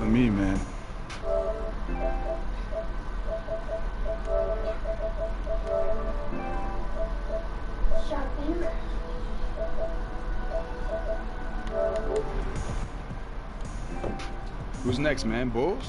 me, man. Shopping. Who's next, man? Bulls?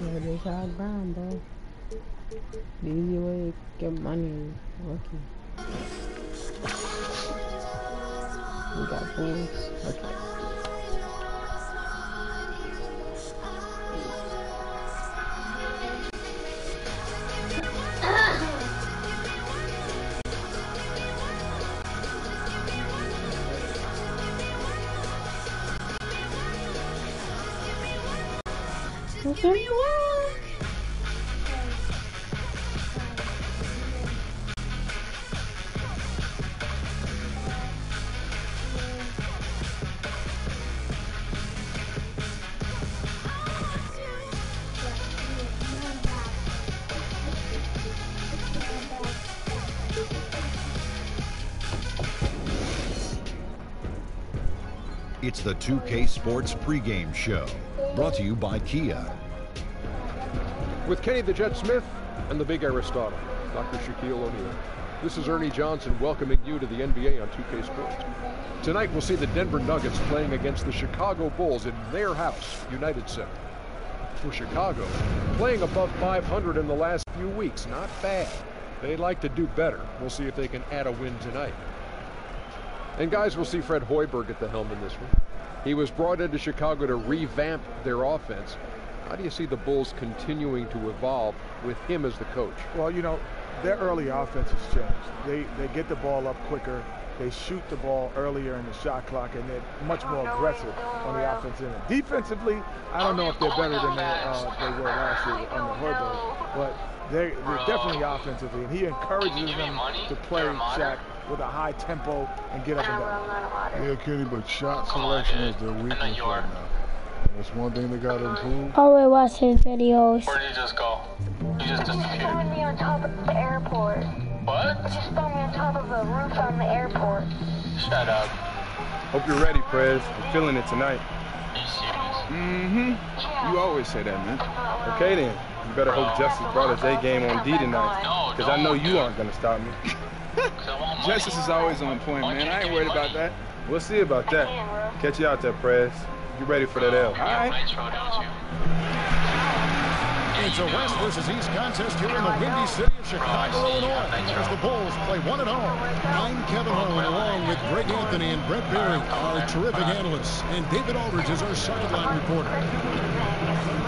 Yeah, they shot Brown, bro. The easy way to get money is rookie. We got Bulls. Okay. Okay. It's the 2K Sports pregame show, brought to you by Kia. With Kenny the Jet Smith and the Big Aristotle, Dr. Shaquille O'Neal. This is Ernie Johnson welcoming you to the NBA on 2K Sports. Tonight we'll see the Denver Nuggets playing against the Chicago Bulls in their house, United Center. For Chicago, playing above 500 in the last few weeks, not bad. They'd like to do better. We'll see if they can add a win tonight. And guys, we'll see Fred Hoiberg at the helm in this one. He was brought into Chicago to revamp their offense. How do you see the Bulls continuing to evolve with him as the coach? Well, you know, their early offense has changed. They get the ball up quicker. They shoot the ball earlier in the shot clock, and they're much more aggressive on the offensive end. Defensively, I don't know if they're better than they were last year under Hoiberg, but they're definitely offensively, and he encourages them to play Shaq with a high tempo and get up and down. Yeah, Kenny, but shot selection is their weakness right now. That's one thing they got to improve. Always watching videos. Where did he just go? He just disappeared. Just found me on top of the airport. What? Just found me on top of the roof on the airport. Shut up. Hope you're ready, Prez. I'm feeling it tonight. Are you serious? Mm-hmm. You always say that, man. Okay, then. You better hope Justice brought his A game on D tonight. Because I know you aren't going to stop me. Justice is always on point, man. I ain't worried about that. We'll see about that. Catch you out there, Prez. You ready for that L? All right. It's a West versus East contest here in the windy city of Chicago, Illinois, as the Bulls play 1-0. I'm Kevin Harlan, along with Greg Anthony and Brett Berry, our terrific analysts, and David Aldridge is our sideline reporter.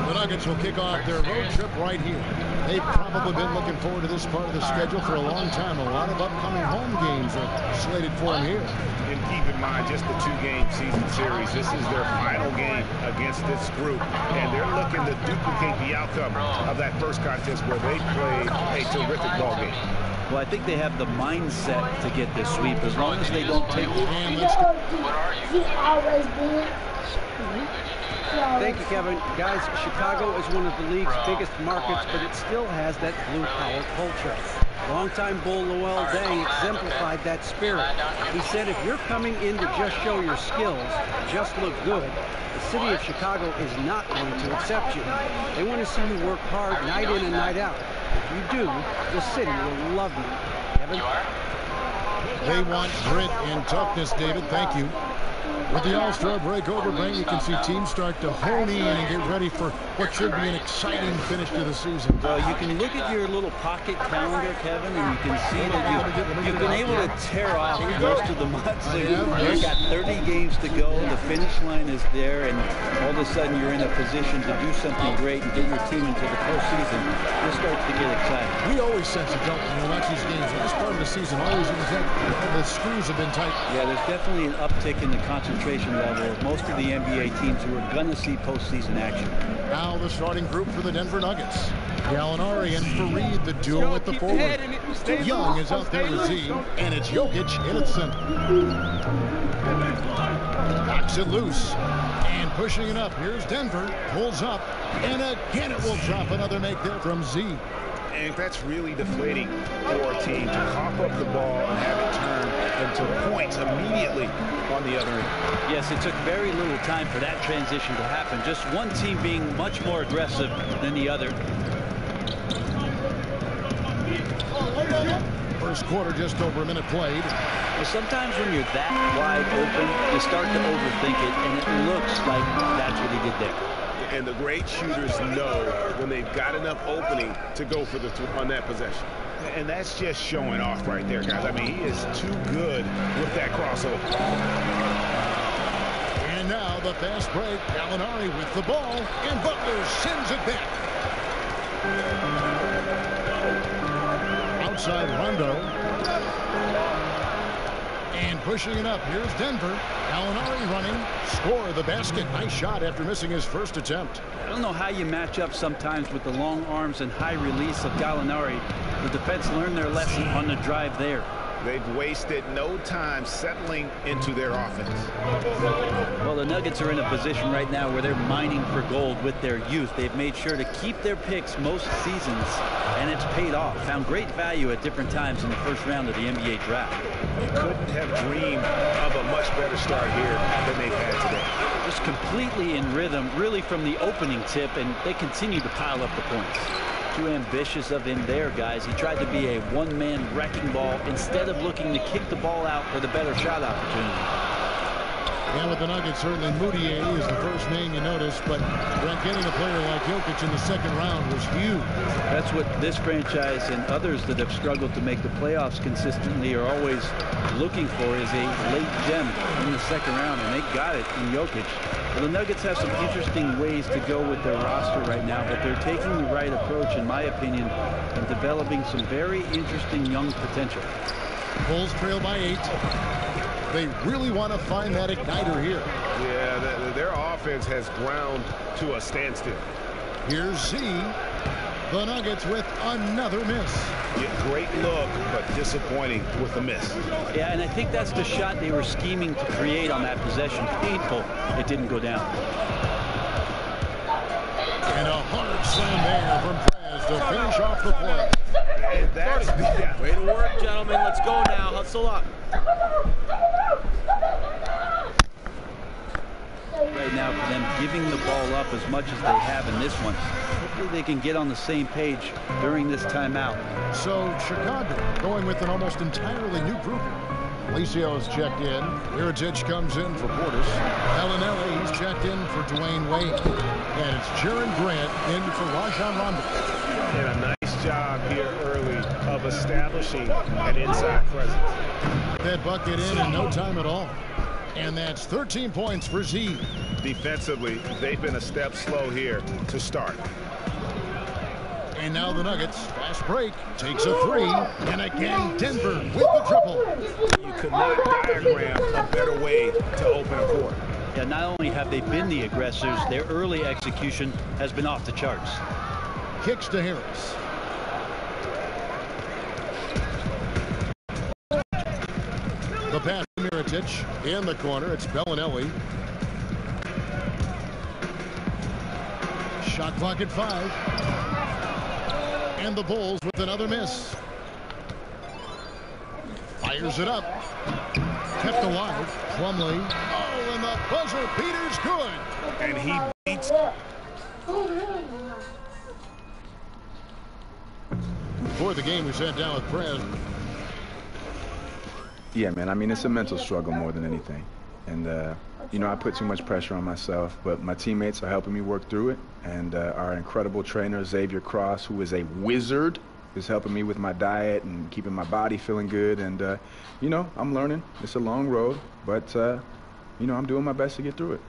The Nuggets will kick off their road trip right here. They've probably been looking forward to this part of the schedule for a long time. A lot of upcoming home games are slated for them here. And keep in mind, just the two-game season series. This is their final game against this group, and they're looking to duplicate the outcome of that first contest where they played a terrific ball game. Well, I think they have the mindset to get this sweep as long as they don't take it. He always did. Thank you, Kevin. Guys, Chicago is one of the league's biggest markets, but it still has that blue-collar culture. Longtime Bull Lowell Day exemplified that spirit. He said, if you're coming in to just show your skills, just look good, the city of Chicago is not going to accept you. They want to see you work hard night in and night out. If you do, the city will love you. Kevin? They want grit and toughness, David. Thank you. With the All-Star break over, Brent, you can see teams start to hone in and get ready for what should be an exciting finish to the season. Well, you can look at your little pocket calendar, Kevin, and you can see that you've been able to tear off most of the months. So you've got 30 games to go. The finish line is there, and all of a sudden you're in a position to do something great and get your team into the postseason. You'll start to get excited. We always sense it, don't we? When we watch these games. This part of the season always seems like the screws have been tight. Yeah, there's definitely an uptick in the concentration level of most of the NBA teams who are going to see postseason action. Now the starting group for the Denver Nuggets. Gallinari and Fareed, the duo at the forward. Young is out there with Z, and it's Jokic in its center. Knocks it loose, and pushing it up. Here's Denver, pulls up, and again it will drop another make there from Z. And that's really deflating for a team to cough up the ball and have it turn into points immediately on the other end. Yes, it took very little time for that transition to happen. Just one team being much more aggressive than the other. First quarter, just over a minute played. Well, sometimes when you're that wide open, you start to overthink it, and it looks like that's what he did there. And the great shooters know when they've got enough opening to go for on that possession. And that's just showing off right there, guys. I mean, he is too good with that crossover. And now the fast break. Gallinari with the ball, and Butler sends it back. Outside Rondo. And pushing it up. Here's Denver. Gallinari running. Score the basket. Nice shot after missing his first attempt. I don't know how you match up sometimes with the long arms and high release of Gallinari. The defense learned their lesson on the drive there. They've wasted no time settling into their offense. Well, the Nuggets are in a position right now where they're mining for gold with their youth. They've made sure to keep their picks most seasons, and it's paid off. Found great value at different times in the first round of the NBA draft. You couldn't have dreamed of a much better start here than they've had today. Just completely in rhythm, really from the opening tip, and they continue to pile up the points. Too ambitious of him there, guys. He tried to be a one-man wrecking ball instead of looking to kick the ball out for the better shot opportunity. And with the Nuggets, certainly Moutier is the first name you notice, but getting a player like Jokic in the second round was huge. That's what this franchise and others that have struggled to make the playoffs consistently are always looking for, is a late gem in the second round, and they got it in Jokic. Well, the Nuggets have some interesting ways to go with their roster right now, but they're taking the right approach, in my opinion, and developing some very interesting young potential. Bulls trail by 8. They really want to find that igniter here. Yeah, their offense has ground to a standstill. Here's Z. The Nuggets with another miss. Yeah, great look, but disappointing with the miss. Yeah, and I think that's the shot they were scheming to create on that possession. Painful. It didn't go down. And a hard slam there from Prez to finish off the play. And that's the way to work, gentlemen. Let's go now. Hustle up. Right now for them giving the ball up as much as they have in this one. Hopefully they can get on the same page during this timeout. So Chicago going with an almost entirely new group. Alicio is checked in. Mirotic comes in for Portis. Gallinari, he's checked in for Dwayne Wade. And it's Jaren Grant in for Rajon Rondo. And a nice job here early of establishing an inside presence. That bucket in no time at all. And that's 13 points for Z. Defensively, they've been a step slow here to start. And now the Nuggets, fast break, takes a 3. And again, Denver with the triple. You could not diagram a better way to open a court. Yeah, not only have they been the aggressors, their early execution has been off the charts. Kicks to Harris. The pass to Mirotic in the corner. It's Bellinelli. Shot clock at 5. And the Bulls with another miss. Fires it up. Kept alive. Plumlee. Oh, and the buzzer beater's good. And he beats. Before the game, we sat down with Prez. Yeah, man, I mean, it's a mental struggle more than anything. And, you know, I put too much pressure on myself, but my teammates are helping me work through it. And our incredible trainer, Xavier Cross, who is a wizard, is helping me with my diet and keeping my body feeling good. And, you know, I'm learning. It's a long road, but, you know, I'm doing my best to get through it.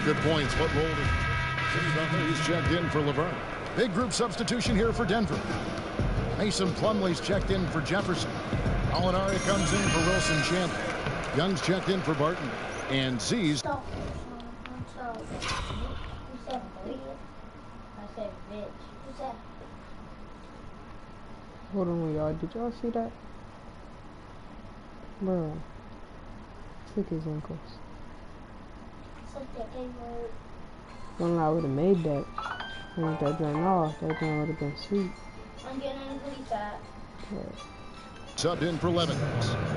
Good points. What role did he's checked in for Laverne? Big group substitution here for Denver. Mason Plumlee's checked in for Jefferson. Alinari comes in for Wilson Chandler. Young's checked in for Barton. And Z's. Hold on, y'all. Did y'all see that? Bro. Took his ankles. One I would have made that. And if that joint off, that joint would have been sweet. I'm getting angry that. Subbed in for Levin.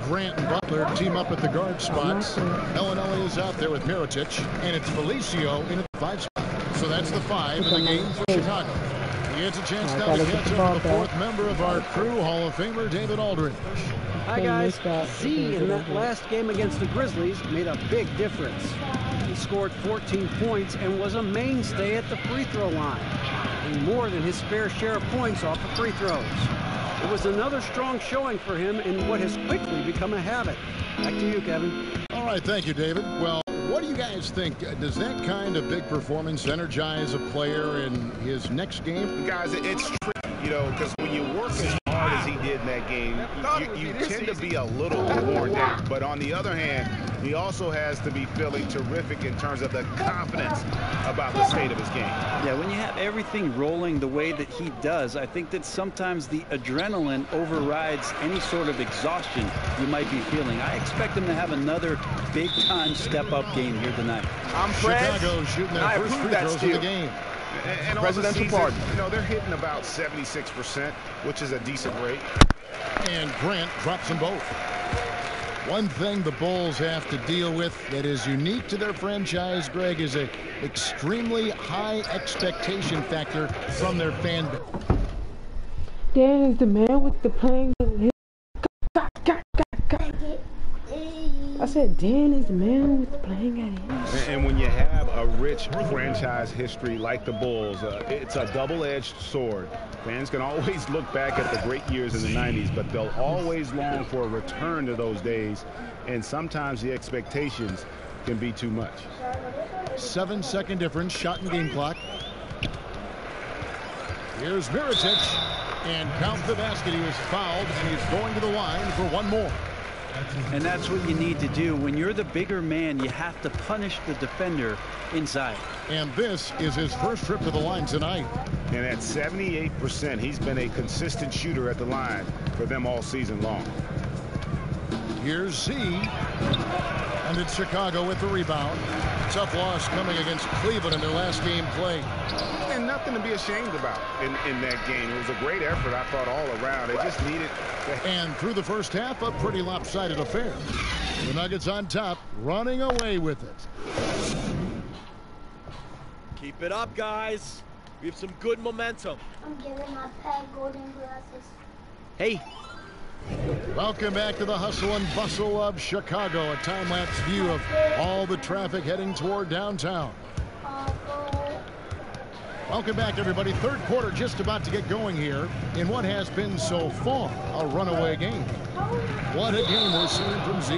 Grant and Butler team up at the guard spots. Bellinelli is out there with Mirotic, and it's Felicio in at the 5 spot. So that's the 5 in the game for Chicago. He gets a chance now to catch up with the 4th member of our crew, Hall of Famer David Aldridge. Hi guys, Z in that last game against the Grizzlies made a big difference. He scored 14 points and was a mainstay at the free throw line, and more than his fair share of points off of free throws. It was another strong showing for him in what has quickly become a habit. Back to you, Kevin. All right, thank you, David. Well, what do you guys think? Does that kind of big performance energize a player in his next game? Guys, it's tricky, you know, because when you work as hard as he did in that game, you tend to be a little worn down. But on the other hand, he also has to be feeling terrific in terms of the confidence about the state of his game. Yeah, when you have everything rolling the way that he does, I think that sometimes the adrenaline overrides any sort of exhaustion you might be feeling. I expect him to have another big-time step-up game here tonight. I'm Fred. Chicago shooting their first free throws of the game. And presidential pardon. You know, they're hitting about 76%, which is a decent rate. And Grant drops them both. One thing the Bulls have to deal with that is unique to their franchise, Greg, is an extremely high expectation factor from their fan base. Dan is the man with the playing. I said Dan is the man with the playing at his. And when you have a rich franchise history like the Bulls, it's a double-edged sword. Fans can always look back at the great years in the 90s, but they'll always long for a return to those days, and sometimes the expectations can be too much. 7-second difference, shot and game clock. Here's Mirotic, and count the basket. He was fouled, and he's going to the line for one more. And that's what you need to do. When you're the bigger man, you have to punish the defender inside. And this is his first trip to the line tonight. And at 78%, he's been a consistent shooter at the line for them all season long. Here's Z. And it's Chicago with the rebound. Tough loss coming against Cleveland in their last game played. And nothing to be ashamed about in that game. It was a great effort, I thought, all around. They just needed... And through the first half, a pretty lopsided affair. The Nuggets on top, running away with it. Keep it up, guys. We have some good momentum. I'm giving my pet golden glasses. Hey. Welcome back to the hustle and bustle of Chicago. A time-lapse view of all the traffic heading toward downtown. Welcome back, everybody. Third quarter just about to get going here in what has been so far a runaway game. What a game we're seeing from Z.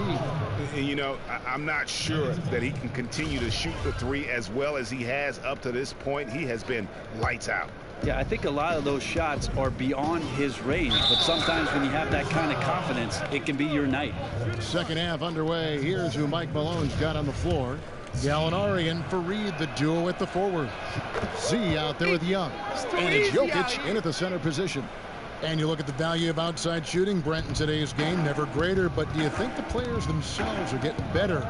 And, you know, I'm not sure that he can continue to shoot the three as well as he has up to this point. He has been lights out. Yeah, I think a lot of those shots are beyond his range, but sometimes when you have that kind of confidence, it can be your night. Second half underway. Here's who Mike Malone's got on the floor. Gallinari and Fareed, the duo at the forward. Z out there with Young. And it's Jokic in at the center position. And you look at the value of outside shooting, Brent, in today's game, never greater, but do you think the players themselves are getting better,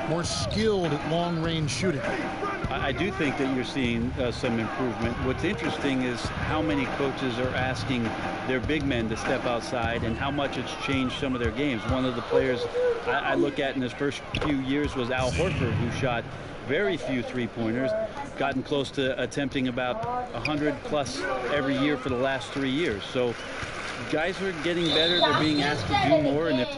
more skilled at long-range shooting? I do think that you're seeing some improvement. What's interesting is how many coaches are asking their big men to step outside and how much it's changed some of their games. One of the players I look at in his first few years was Al Horford, who shot very few three-pointers, gotten close to attempting about 100 plus every year for the last 3 years. So guys are getting better. They're being asked to do more, and if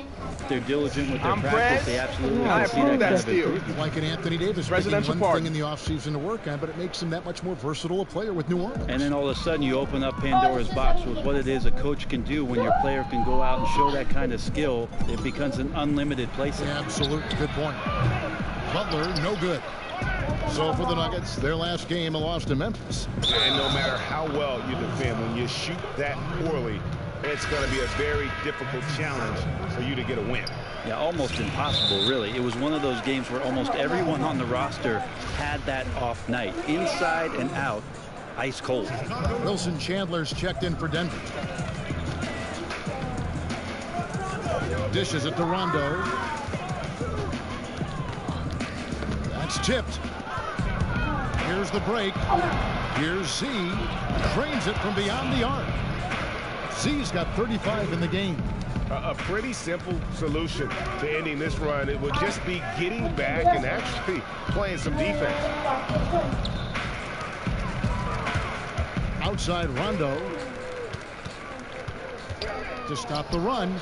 they're diligent with their practice, they absolutely can see that kind of improvement. Like an Anthony Davis picking one thing in the offseason to work on, but it makes him that much more versatile a player with New Orleans. And then all of a sudden you open up Pandora's box with what it is a coach can do when your player can go out and show that kind of skill. It becomes an unlimited playset. Yeah, absolutely. Good point. Butler, no good. So for the Nuggets, their last game, a loss to Memphis. And no matter how well you defend, when you shoot that poorly, it's going to be a very difficult challenge for you to get a win. Yeah, almost impossible, really. It was one of those games where almost everyone on the roster had that off night. Inside and out, ice cold. Wilson Chandler's checked in for Denver. Dishes it to Rondo. That's tipped. Here's the break. Here's Z. Trains it from beyond the arc. Z's got 35 in the game. A pretty simple solution to ending this run. It would just be getting back and actually playing some defense. Outside Rondo to stop the run.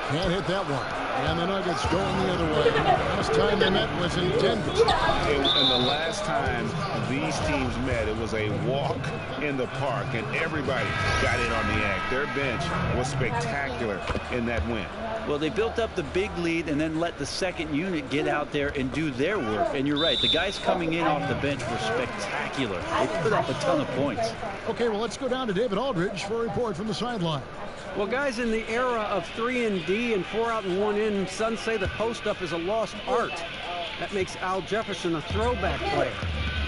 Can't hit that one. And the Nuggets going the other way. Last time they met was in Denver. And the last time these teams met, it was a walk in the park, and everybody got in on the act. Their bench was spectacular in that win. Well, they built up the big lead and then let the second unit get out there and do their work. And you're right, the guys coming in off the bench were spectacular. They put up a ton of points. Okay, well, let's go down to David Aldridge for a report from the sideline. Well, guys, in the era of 3-and-D and 4-out-and-1-in, some say the post-up is a lost art. That makes Al Jefferson a throwback player.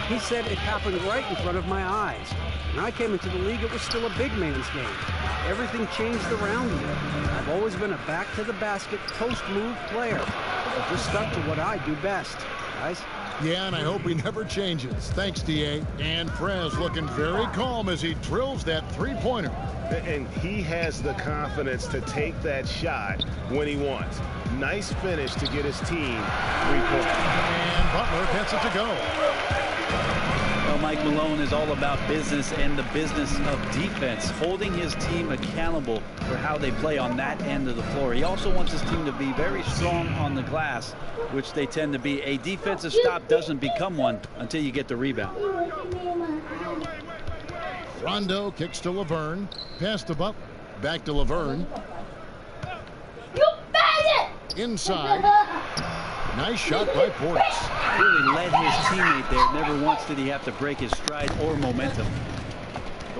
He said it happened right in front of my eyes. When I came into the league, it was still a big man's game. Everything changed around me. I've always been a back-to-the-basket post-move player. I've just stuck to what I do best. Guys? Yeah, and I hope he never changes. Thanks, D.A. And Prez looking very calm as he drills that three-pointer. And he has the confidence to take that shot when he wants. Nice finish to get his team 3 points. And Butler gets it to go. Well, Mike Malone is all about business and the business of defense, holding his team accountable for how they play on that end of the floor. He also wants his team to be very strong on the glass, which they tend to be. A defensive stop doesn't become one until you get the rebound. Rondo kicks to Laverne. Pass to Butler. Back to Laverne. You bag it! Inside. Nice shot by Portis. Really led his teammate there. Never once did he have to break his stride or momentum.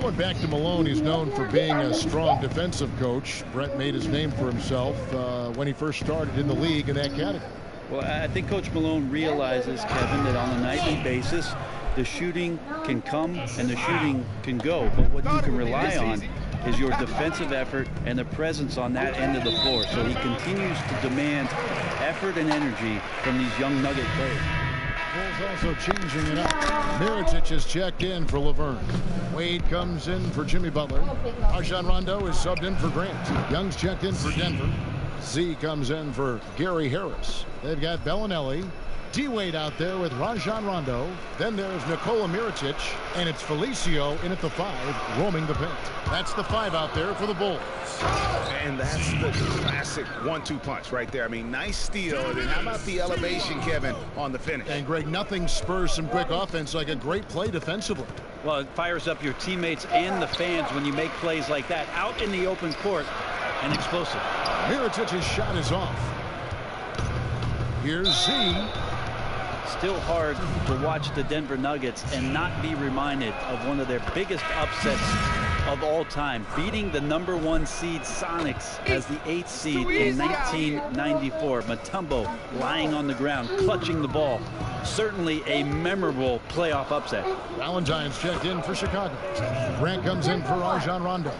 Going back to Malone, he's known for being a strong defensive coach. Brett made his name for himself when he first started in the league in that category. Well, I think Coach Malone realizes, Kevin, that on a nightly basis, the shooting can come and the shooting can go. But what you can rely on is your defensive effort and the presence on that end of the floor. So he continues to demand effort and energy from these young Nugget players. Bulls also changing it up. Mirotic is checked in for Laverne. Wade comes in for Jimmy Butler. Rajon Rondo is subbed in for Grant. Young's checked in for Denver. Z comes in for Gary Harris. They've got Bellinelli. D-Wade out there with Rajon Rondo. Then there's Nikola Mirotic, and it's Felicio in at the 5, roaming the paint. That's the 5 out there for the Bulls. And that's the classic 1-2 punch right there. I mean, nice steal. And then how about the elevation, Kevin, on the finish? And, Greg, nothing spurs some quick offense like a great play defensively. Well, it fires up your teammates and the fans when you make plays like that out in the open court and explosive. Mirotic's shot is off. Here's Z. Still hard to watch the Denver Nuggets and not be reminded of one of their biggest upsets of all time, beating the #1 seed Sonics as the 8th seed in 1994. Mutombo lying on the ground, clutching the ball. Certainly a memorable playoff upset. Valentine's checked in for Chicago. Grant comes in for Rajon Rondo.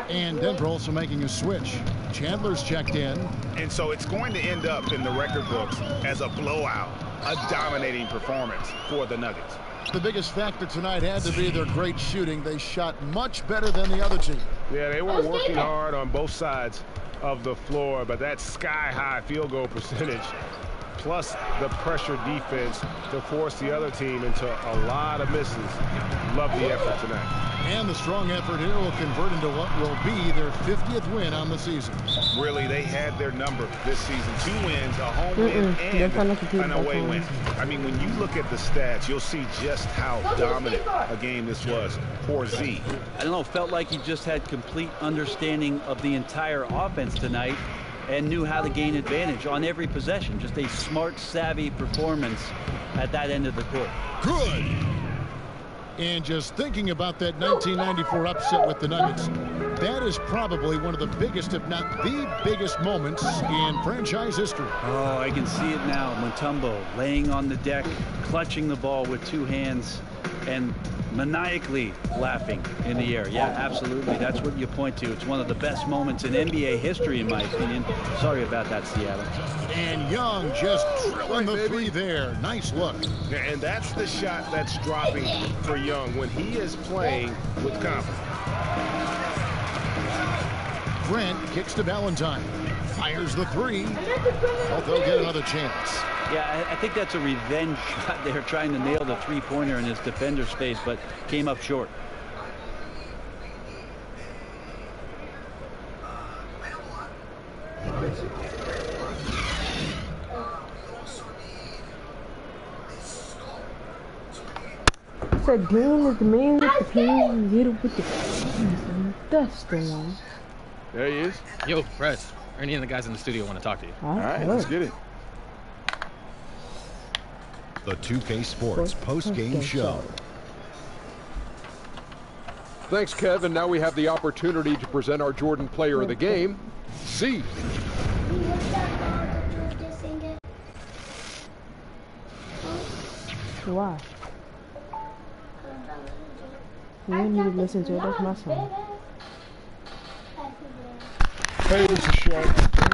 And Denver also making a switch. Chandler's checked in. And so it's going to end up in the record books as a blowout, a dominating performance for the Nuggets. The biggest factor tonight had to be their great shooting. They shot much better than the other team. Yeah, they were working hard on both sides of the floor, but that sky-high field goal percentage plus the pressure defense to force the other team into a lot of misses. Love the effort tonight. And the strong effort here will convert into what will be their 50th win on the season. Really, they had their number this season. 2 wins, a home win, and an away win. I mean, when you look at the stats, you'll see just how dominant a game this was for Z. I don't know, felt like he just had complete understanding of the entire offense tonight and knew how to gain advantage on every possession. Just a smart, savvy performance at that end of the court. Good. And just thinking about that 1994 upset with the Nuggets, that is probably one of the biggest, if not the biggest moments in franchise history. Oh, I can see it now. Mutombo laying on the deck, clutching the ball with 2 hands, and maniacally laughing in the air. Yeah, absolutely. That's what you point to. It's one of the best moments in NBA history, in my opinion. Sorry about that, Seattle. And Young just drilling the 3 there. Nice look. Yeah, and that's the shot that's dropping for Young when he is playing with confidence. Grant kicks to Valentine. Fires the 3. Hope they'll get another chance. Yeah, I think that's a revenge shot there, trying to nail the 3-pointer in his defender's face, but came up short. So Dylan is the man with the pins, hit him with the keys. That's the one. There he is. Yo, Press. Ernie and the guys in the studio want to talk to you. All right, let's get it. The 2K Sports post-game show. Thanks, Kevin. Now we have the opportunity to present our Jordan player of the game, Z. Why? You don't need to listen to it. That's my song. Hey, this is Shaq.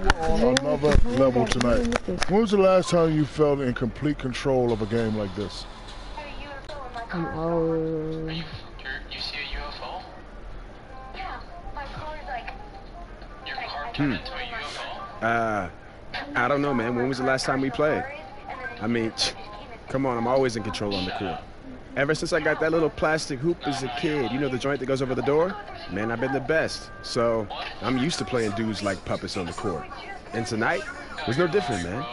You were on another level tonight. When was the last time you felt in complete control of a game like this? I'm old. You see a UFO? Yeah, my car is like... Your car turned into a UFO? I don't know, man. When was the last time we played? I mean, come on, I'm always in control on the court. Ever since I got that little plastic hoop as a kid, you know, the joint that goes over the door? Man, I've been the best. So I'm used to playing dudes like puppets on the court. And tonight was no different, man.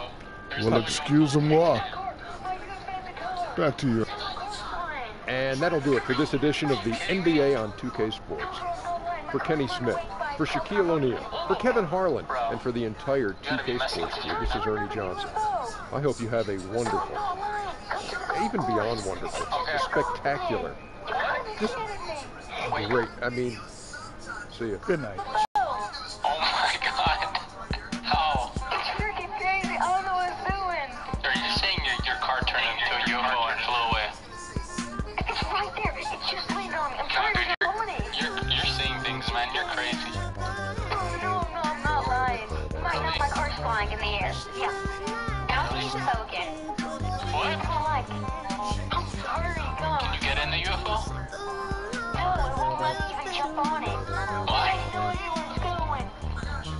Well, excuse-moi. Back to you. And that'll do it for this edition of the NBA on 2K Sports. For Kenny Smith, for Shaquille O'Neal, for Kevin Harlan, and for the entire 2K Sports crew, this is Ernie Johnson. I hope you have a wonderful, even beyond wonderful, spectacular, just great. I mean, see you. Good night. Oh my God. How? It's freaking crazy. I don't know what it's doing. Are you saying your car turned into a UFO and flew away? It's right there. It's just landed on me. I'm trying to get on it. You're seeing things, man. You're crazy. No, I'm not lying. My car's flying in the air. Yeah. Now it's UFO again. What? I'm sorry, God. Can you get in the UFO? No, it won't let me even jump on it. Why? I have no idea where it's going.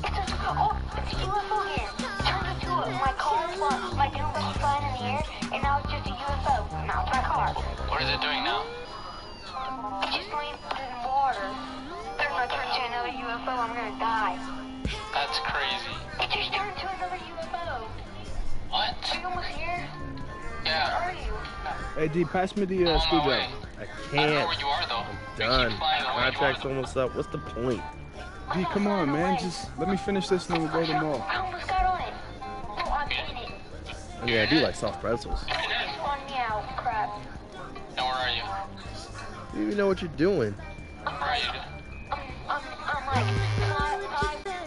It's a UFO again. It turned into it. My car flying. My dome was flying in the air, and now it's just a UFO. Now it's my car. What is it doing now? It just landed in the water. If I turn into another UFO, I'm gonna die. That's crazy. It just turned into another UFO. What? Are you almost here? Yeah. Where are you? Hey, D, pass me the screwdriver. I I don't know can't. where you are, though. Done. Contract's almost up. What's the point? D, come on, man. Just let me finish this and then we'll go to the mall. I almost got on it. No, I'm in it. I mean, I do like soft pretzels. It spun me out. Crap. And where are you? You even know what you're doing. Where are you? I'm like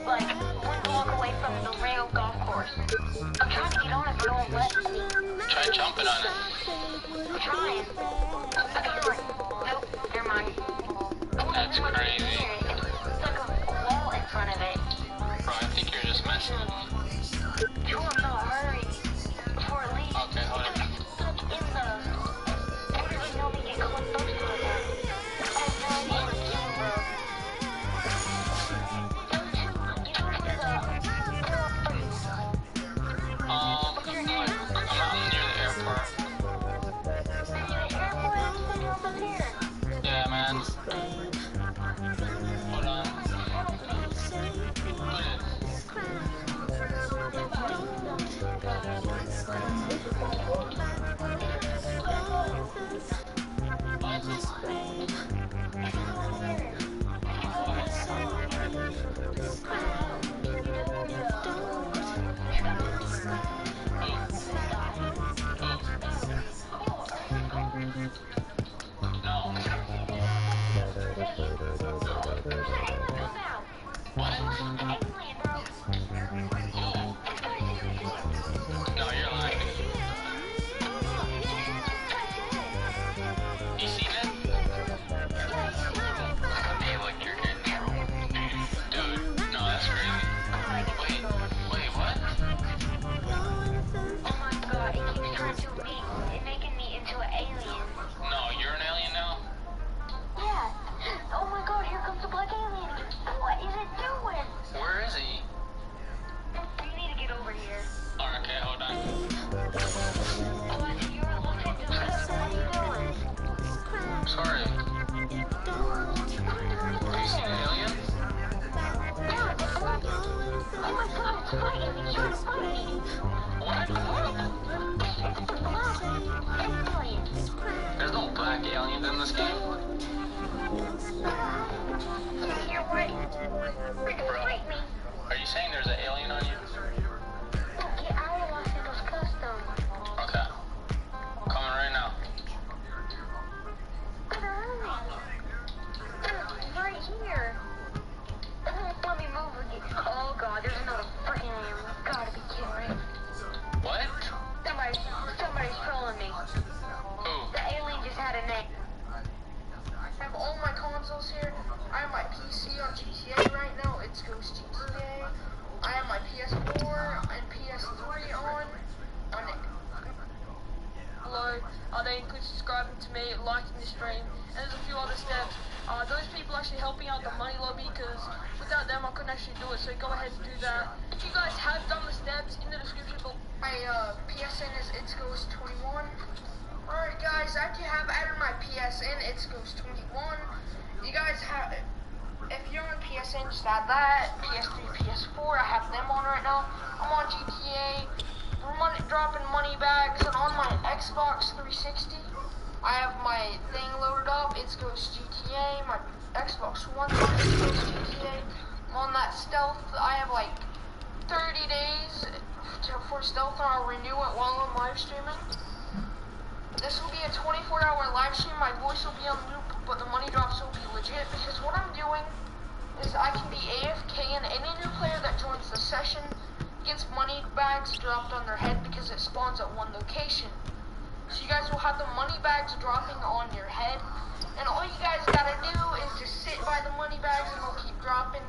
one block away from the real golf course. I'm trying to get on it, but it won't let me. Try jumping on it. I'm trying. I got on it. Nope, never mind. That's crazy. It's like a wall in front of it. Bro, I think you're just messing. Tell him no, hurry. Before it leaves. Okay, hold on. It's stuck in the... There's no black aliens in this game. Bro, are you saying there's an alien on you? Get out of Los Angeles Custom. Okay. Coming right now. Right here. Let me move again. Oh god, there's another freaking alien. You gotta be kidding me. What? Somebody's trolling me. Who? The alien just had a name. I have all my consoles here. I have my PC on GTA right now. It's Ghost GTA. I have my PS4 and PS3 on it. Below, they include subscribing to me, liking the stream, and there's a few other steps. Those people actually helping out the money lobby, because without them I couldn't actually do it, so go ahead and do that. If you guys have done the steps, in the description below. My PSN is It's Ghost 21. Alright guys, after you have added my PSN, It's Ghost 21, you guys have, if you're on PSN, just add that. PS3, PS4, I have them on right now. I'm on GTA. We're dropping money bags, and on my Xbox 360, I have my thing loaded up. It's Ghost GTA. My Xbox One, It's Ghost GTA. I'm on that stealth. I have like 30 days for stealth, and I'll renew it while I'm live streaming. This will be a 24-hour live stream. My voice will be on loop, but the money drops will be legit, because what I'm doing is I can be AFK, and any new player that joins the session gets money bags dropped on their head because it spawns at one location. So you guys will have the money bags dropping on your head, and all you guys gotta do is just sit by the money bags and they'll keep dropping.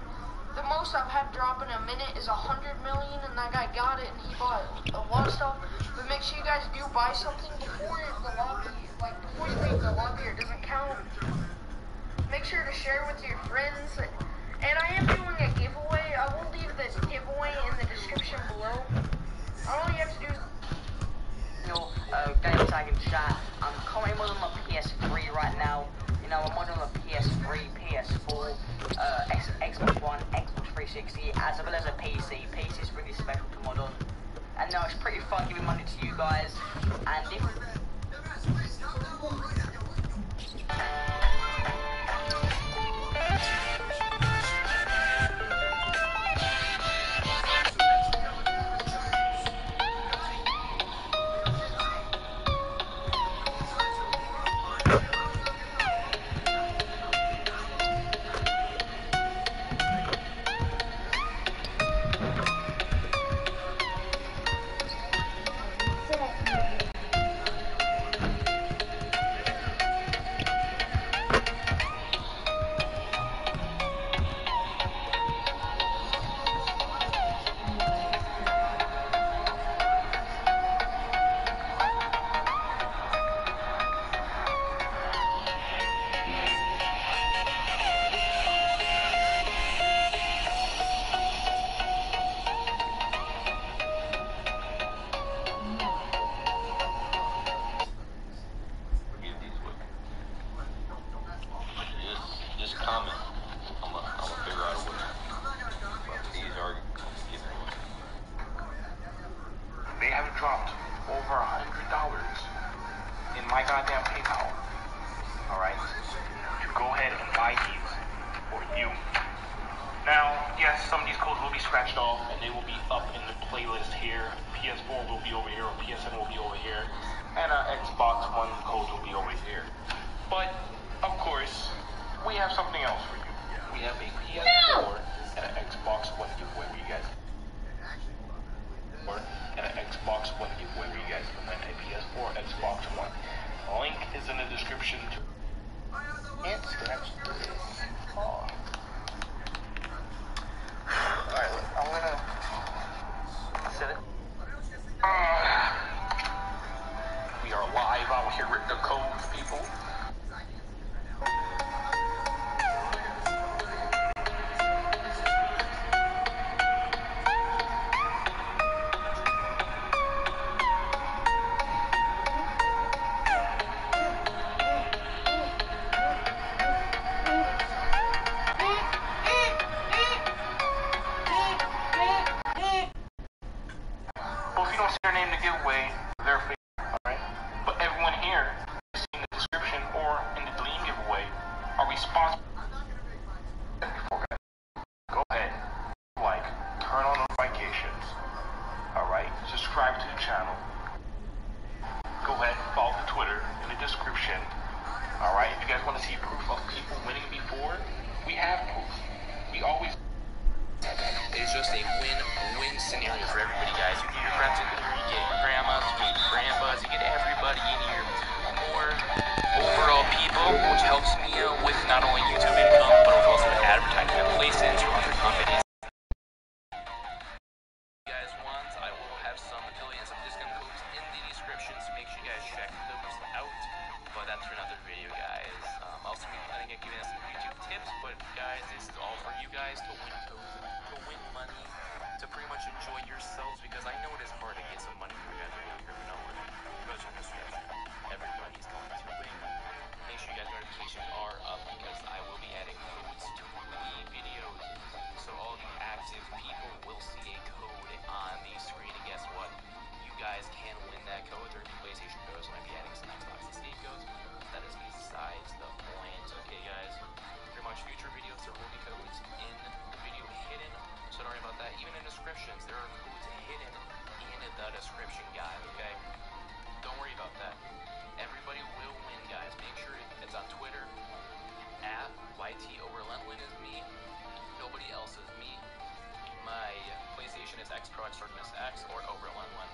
The most I've had drop in a minute is 100 million, and that guy got it and he bought a lot of stuff. But make sure you guys do buy something before the lobby, like before you leave the lobby, it doesn't count. Make sure to share with your friends. And I am doing a giveaway. I will leave the giveaway in the description below. All you have to do is... Yo, game tag in chat. I'm currently modding my PS3 right now. You know, I'm modding my PS3, PS4, Xbox One, Xbox 360, as well as a PC. PC is really special to mod on. And no, it's pretty fun giving money to you guys. And if... my goddamn PayPal. Alright? To go ahead and buy these for you. Now, yes, some of these codes will be scratched off and they will be up in the playlist here. PS4 will be over here, or PSN will be over here, and Xbox One codes will be over here. But, of course, we have something else for you. We have a PS4 and an Xbox One giveaway for you guys. And an Xbox One giveaway for you guys. And then a PS4, Xbox One. The link is in the description. Can't scratch this. Oh. Alright, I'm gonna set it. We are live out here with the codes, people. Subscribe to the channel. Go ahead, follow the Twitter in the description. Alright, if you guys want to see proof of people winning before, we have proof. We always... It's just a win-win scenario for everybody, guys. You get your friends in here, you get your grandmas, you get your grandpas, you get everybody in here. More overall people, which helps me with not only YouTube income, but also with advertising and placements from other companies. That's for another video, guys. Also, I think I'm giving us some YouTube tips, but guys, this is all for you guys to win codes, to win money, to pretty much enjoy yourselves, because I know it is hard to get some money for you guys right now. You're nowhere. Because of this stress. Everybody's going to win. Make sure you guys' notifications are up, because I will be adding codes to the videos. So all the active people will see a code on the screen, and guess what? You guys can win that code, or the PlayStation codes. I might be adding some Xbox and Steam codes. That is besides the point. Okay, guys. Pretty much future videos, there will be codes in the video hidden. So don't worry about that. Even in descriptions, there are codes hidden in the description, guys. Okay? Don't worry about that. Everybody will win, guys. Make sure it's on Twitter. @YTOverlenwin is me. Nobody else is me. My PlayStation is XPro X X or Overlenwin.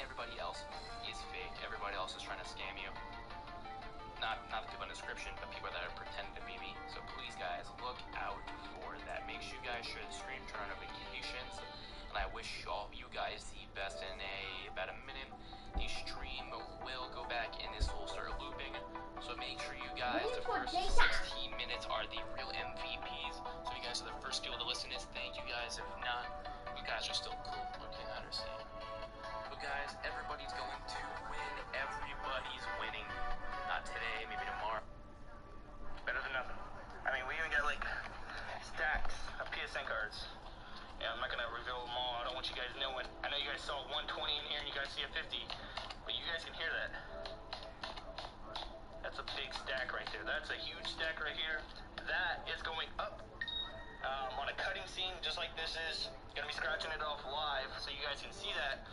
Everybody else is fake. Everybody else is trying to scam you. Not the people in the description, but people that are pretending to be me. So please, guys, look out for that. Make sure you guys should stream turn notifications. And I wish all of you guys the best. In about a minute, the stream will go back and this will start looping. So make sure you guys, the first 16 minutes are the real MVPs. So you guys are the first people to listen to this. Thank you guys. If not, you guys are still cool. Okay, I understand. But guys, everybody's going to win. Everybody's winning. Not today, maybe tomorrow. Better than nothing. I mean, we even got like stacks of PSN cards. Yeah, I'm not gonna reveal them all. I don't want you guys knowing. I know you guys saw 120 in here and you guys see a 50, but you guys can hear that. That's a big stack right there. That's a huge stack right here. That is going up on a cutting scene just like this is. Gonna be scratching it off live so you guys can see that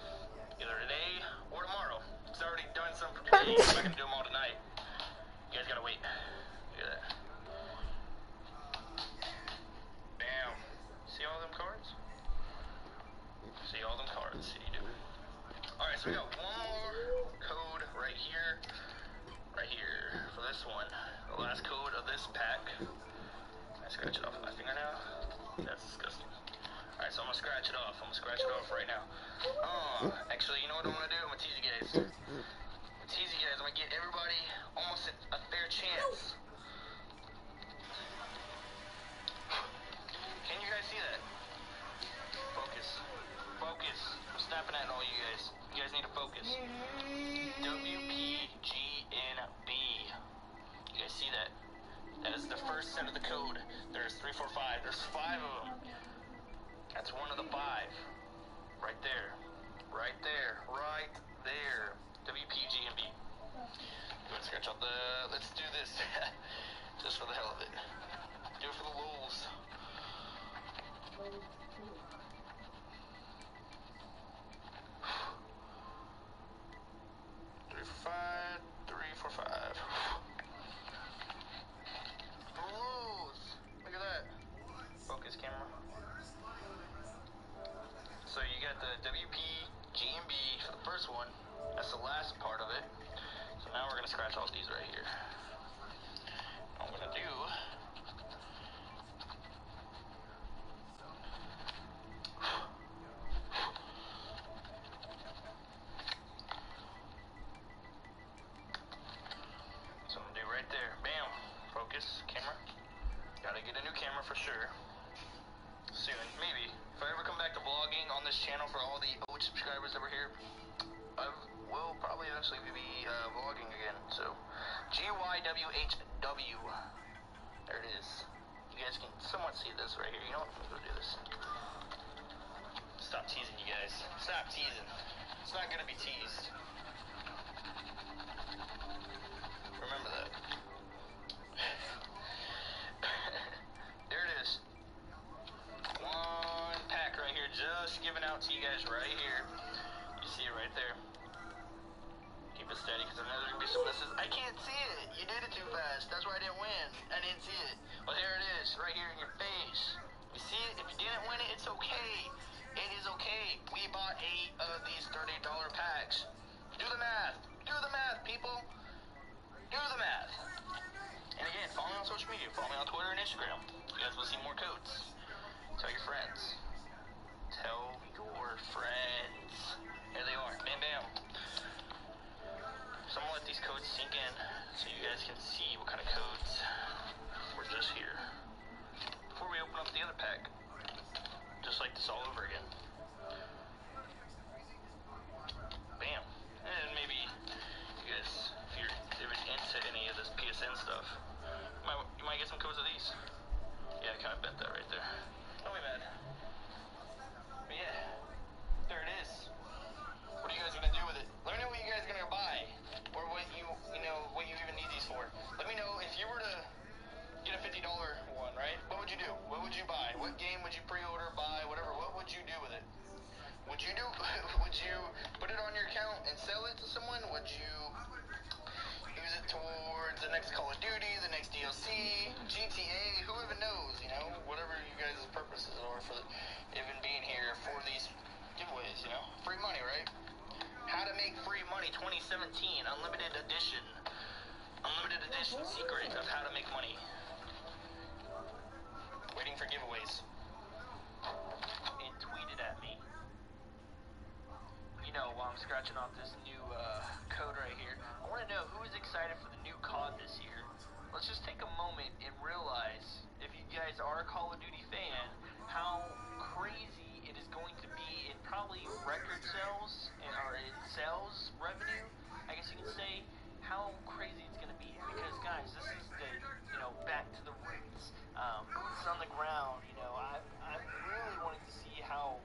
either today or tomorrow. It's already done some for today. I'm not gonna do them all tonight. You guys gotta wait. Look at that. Bam. See all them cards? See all them cards. See you do. Alright, so we got one more code right here. Right here. For this one. The last code of this pack. I scratch it off with my fingernail. That's disgusting. Alright, so I'm gonna scratch it off. I'm gonna scratch it off right now. Actually, you know what I'm gonna do? I'm gonna tease you guys. I'm gonna get everybody almost a fair chance. Can you guys see that? Focus. Focus. I'm snapping at all you guys. You guys need to focus. WPGNB. You guys see that? That is the first set of the code. There's 3, 4, 5. There's 5 of them. That's one of the 5. Right there. Right there. Right there. WPGNB. Let's scratch out the. Let's do this. Just for the hell of it. Do it for the lulz. Three for five. 3 for 5. Lulz. Look at that. Focus camera. So you got the WP GMB for the first one. That's the last part of it. So now we're gonna scratch off these right here. What I'm gonna do. So I'm gonna do right there. Bam. Focus camera. Gotta get a new camera for sure. Soon, maybe. If I ever come back to vlogging on this channel for all the old subscribers that were here, I will probably eventually be vlogging again. So, GYWHW. There it is. You guys can somewhat see this right here. You know what? Let me go do this. Stop teasing, you guys. Stop teasing. It's not gonna be teased. Remember that. There it is. One pack right here, just giving out to you guys right here. You see it right there. Keep it steady, because I know there's gonna be some misses. I can't see it. You did it too fast. That's why I didn't win. I didn't see it. Well, there it is, right here in your face. You see it? If you didn't win it, it's okay. It is okay. We bought 8 of these $38 packs. Do the math. Do the math, people. Do the math. And again, follow me on social media. Follow me on Twitter and Instagram. You guys will see more codes. Tell your friends. Tell your friends. There they are. Bam, bam. So I'm gonna let these codes sink in so you guys can see what kind of codes were just here. Before we open up the other pack. Just like this all over again. Bam. And maybe you guys, if you're into any of this PSN stuff, you might get some codes of these. Yeah, I kind of bent that right there. Don't be mad. But yeah, there it is. What are you guys gonna do with it? Let me know what you guys are gonna buy, or what you even need these for. Let me know if you were to get a $50 one, right? What would you do? What would you buy? What game would you pre-order, buy, whatever? What would you do with it? Would you put it on your account and sell it to someone? Would you use it towards the next Call of Duty, the next DLC, GTA, who even knows, you know, whatever you guys' purposes are for even being here for these giveaways, you know, free money, right? How to Make Free Money 2017, Unlimited Edition secret of how to make money. Waiting for giveaways. And tweet it at me. You know, while I'm scratching off this new code right here, I want to know who is excited for the new COD this year. Let's just take a moment and realize, if you guys are a Call of Duty fan, how crazy it is going to be in probably record sales, or in sales revenue, I guess you can say, how crazy it's going to be. Because, guys, this is the, back to the roots, boots on the ground, I'm really wanting to see how,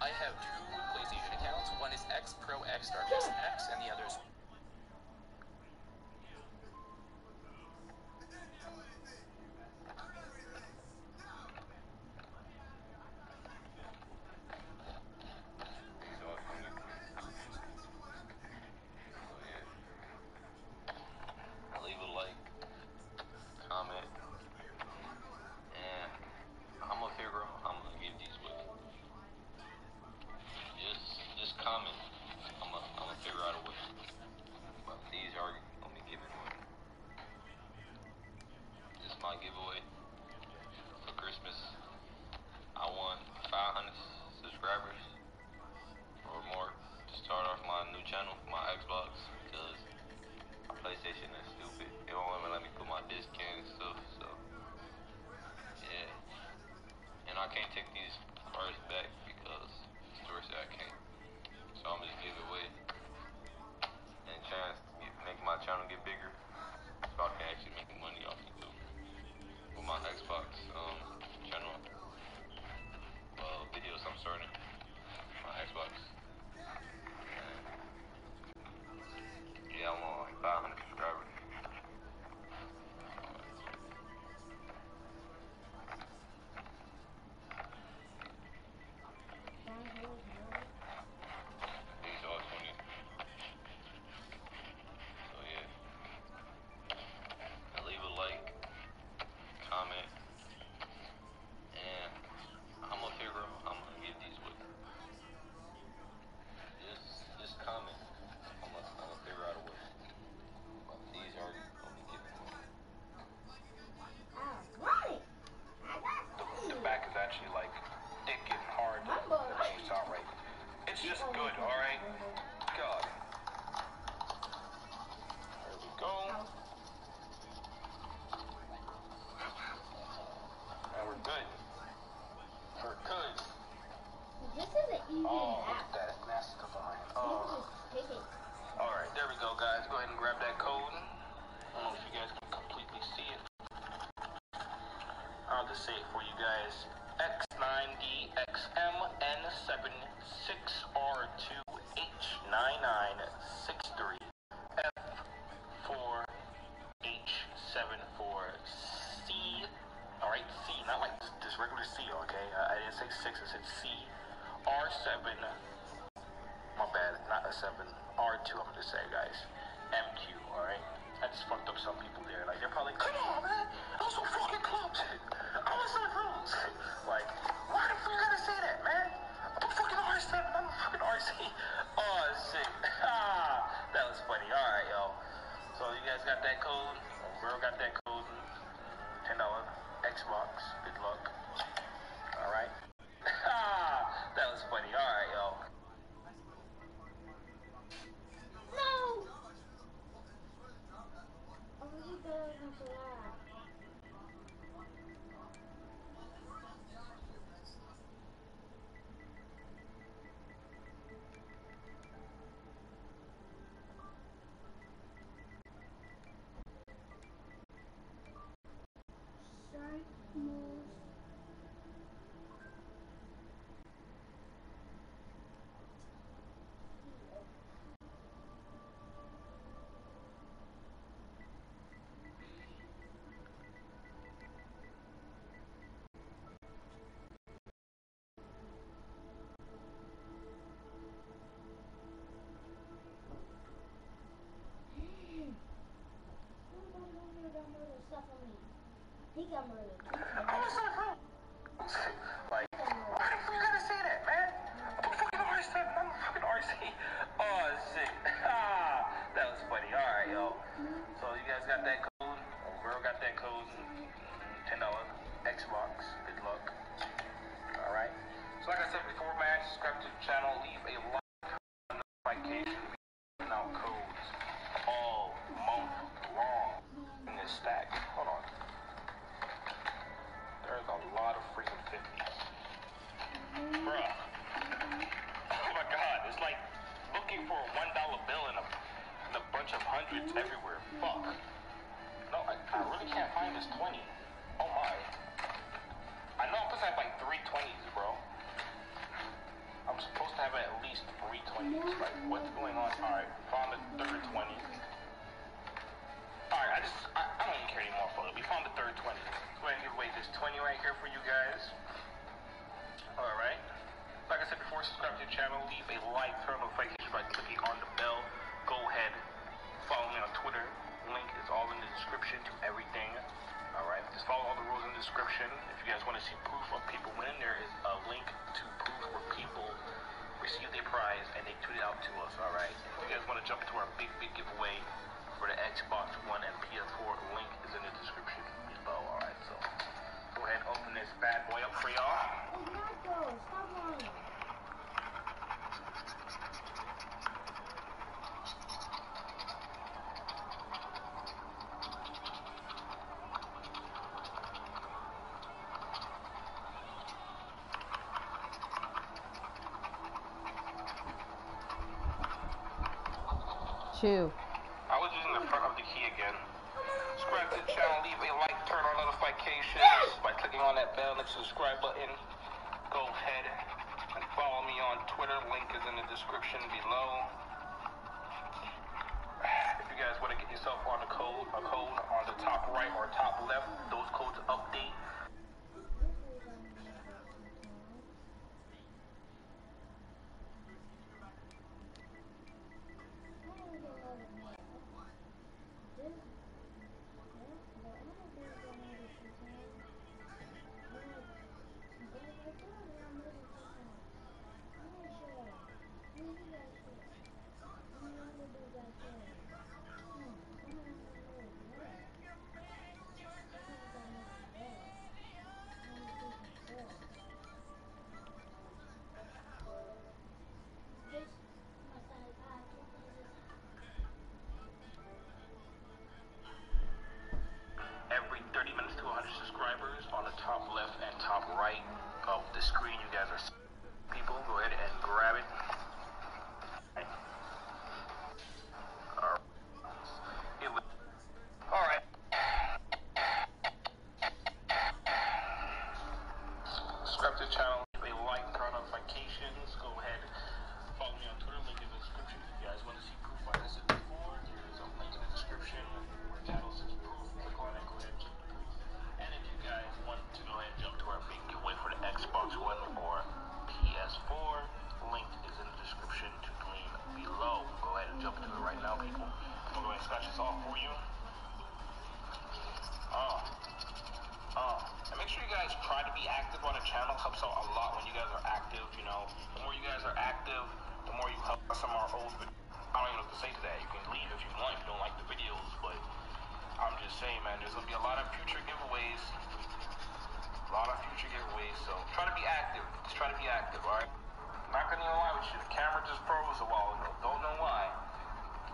I have two PlayStation accounts. One is X Pro X Darkness X, and the other is leave a like, comment, and I'm gonna figure out how I'm gonna give these away. Just comment. I'm gonna figure out a way. But these are gonna be given away. This is my giveaway for Christmas. I want 500 subscribers or more to start off my new channel, my Xbox, because my PlayStation is stupid. It won't even let me put my disc in and stuff, so yeah. And I can't take these cards back because the store said I can't. So I'm just giving it away and a chance to make my channel get bigger, so I can actually make money off YouTube with my Xbox channel videos I'm starting my Xbox. And yeah, I want like 500 subscribers. These all 20. So yeah. And leave a like, comment, and I'm gonna figure out how I'm gonna give these away. Just comment. I'm gonna figure out a way. But these are gonna be given away. The back is actually like it getting hard to change out right. It's just good, alright? God. There we go. And we're good. We're good. This isn't even look at that. Nasty divine. Alright, there we go, guys. Go ahead and grab that code. I don't know if you guys can completely see it. I'll just say it for you guys. X9DXM763F4H74C. Alright, C, not like this regular C, okay? I didn't say 6, I said C. R7, my bad, not a 7, R2, I'm gonna say, guys. MQ, alright? I just fucked up some people there. Like, they're probably like, come on, man, I'm so fucking close. I was so close. Like, why the fuck you gotta say that, man? I'm a fucking R7, I'm a fucking RC. Oh, shit. That was funny. Alright, yo. So, you guys got that code? Girl got that code. $10 Xbox. Good luck. Alright. That was funny. Alright, yo. No! Oh, you better have to laugh. He got money. Like, why you gotta say that, man? I'm fucking RC. I'm fucking RC. Oh, shit. That was funny. Alright, yo. So, you guys got that code? Girl got that code. $10 Xbox. Good luck. Alright. So, like I said before, man, subscribe to the channel. Leave a like, notification. Now codes all month long in this stack. Hold on. There's a lot of freaking 50s. Bruh. Oh my god, it's like looking for a $1 bill and a bunch of hundreds everywhere. Fuck. No, I really can't find this 20. Oh my. I know I'm supposed to have like 3 20s, bro. I'm supposed to have at least 3 20s. Like, what's going on? Alright, found the third 20. Alright, I don't even care anymore, folks. We found the third 20. Let's go ahead and give away this 20 right here for you guys. Alright. Like I said before, subscribe to the channel, leave a like, turn on notifications by clicking on the bell. Go ahead, follow me on Twitter. Link is all in the description to everything. Alright, just follow all the rules in the description. If you guys want to see proof of people winning, there is a link to proof where people receive their prize and they tweet it out to us. Alright, if you guys want to jump into our big giveaway for the Xbox One and PS4, the link is in the description below. Alright, so go ahead and open this bad boy up for y'all. Stop lying. Chew. I was using the front of the key again. Subscribe to the channel, leave a like, turn on notifications by clicking on that bell next to the subscribe button. Go ahead and follow me on Twitter. Link is in the description below. If you guys want to get yourself on a code on the top right or top left, those codes update. Every 30 minutes to 100 subscribers on the top left and top right of the screen, you guys are people. Go ahead and grab it. Alright. Subscribe to the channel, leave a like, turn on notifications. Go ahead, follow me on Twitter, link in the description. If you guys want to see proof like I said before, there's a link in the description where the channel says proof. Click on it, go ahead and check the proof. And if you guys want to go ahead and jump to our big giveaway for the Xbox One or PS4, link is in the description to green below. Go ahead and jump into it right now, people. I'm going to go ahead and scratch this off for you. And make sure you guys try to be active on the channel. Helps out a lot when you guys are active, you know. The more you guys are active, the more you help some of our old videos. I don't even know what to say to that. You can leave if you want, if you don't like the videos, but I'm just saying, man, there's going to be a lot of future giveaways. So try to be active. Just try to be active, alright? Not gonna even lie with you. The camera just froze a while ago. Don't know why.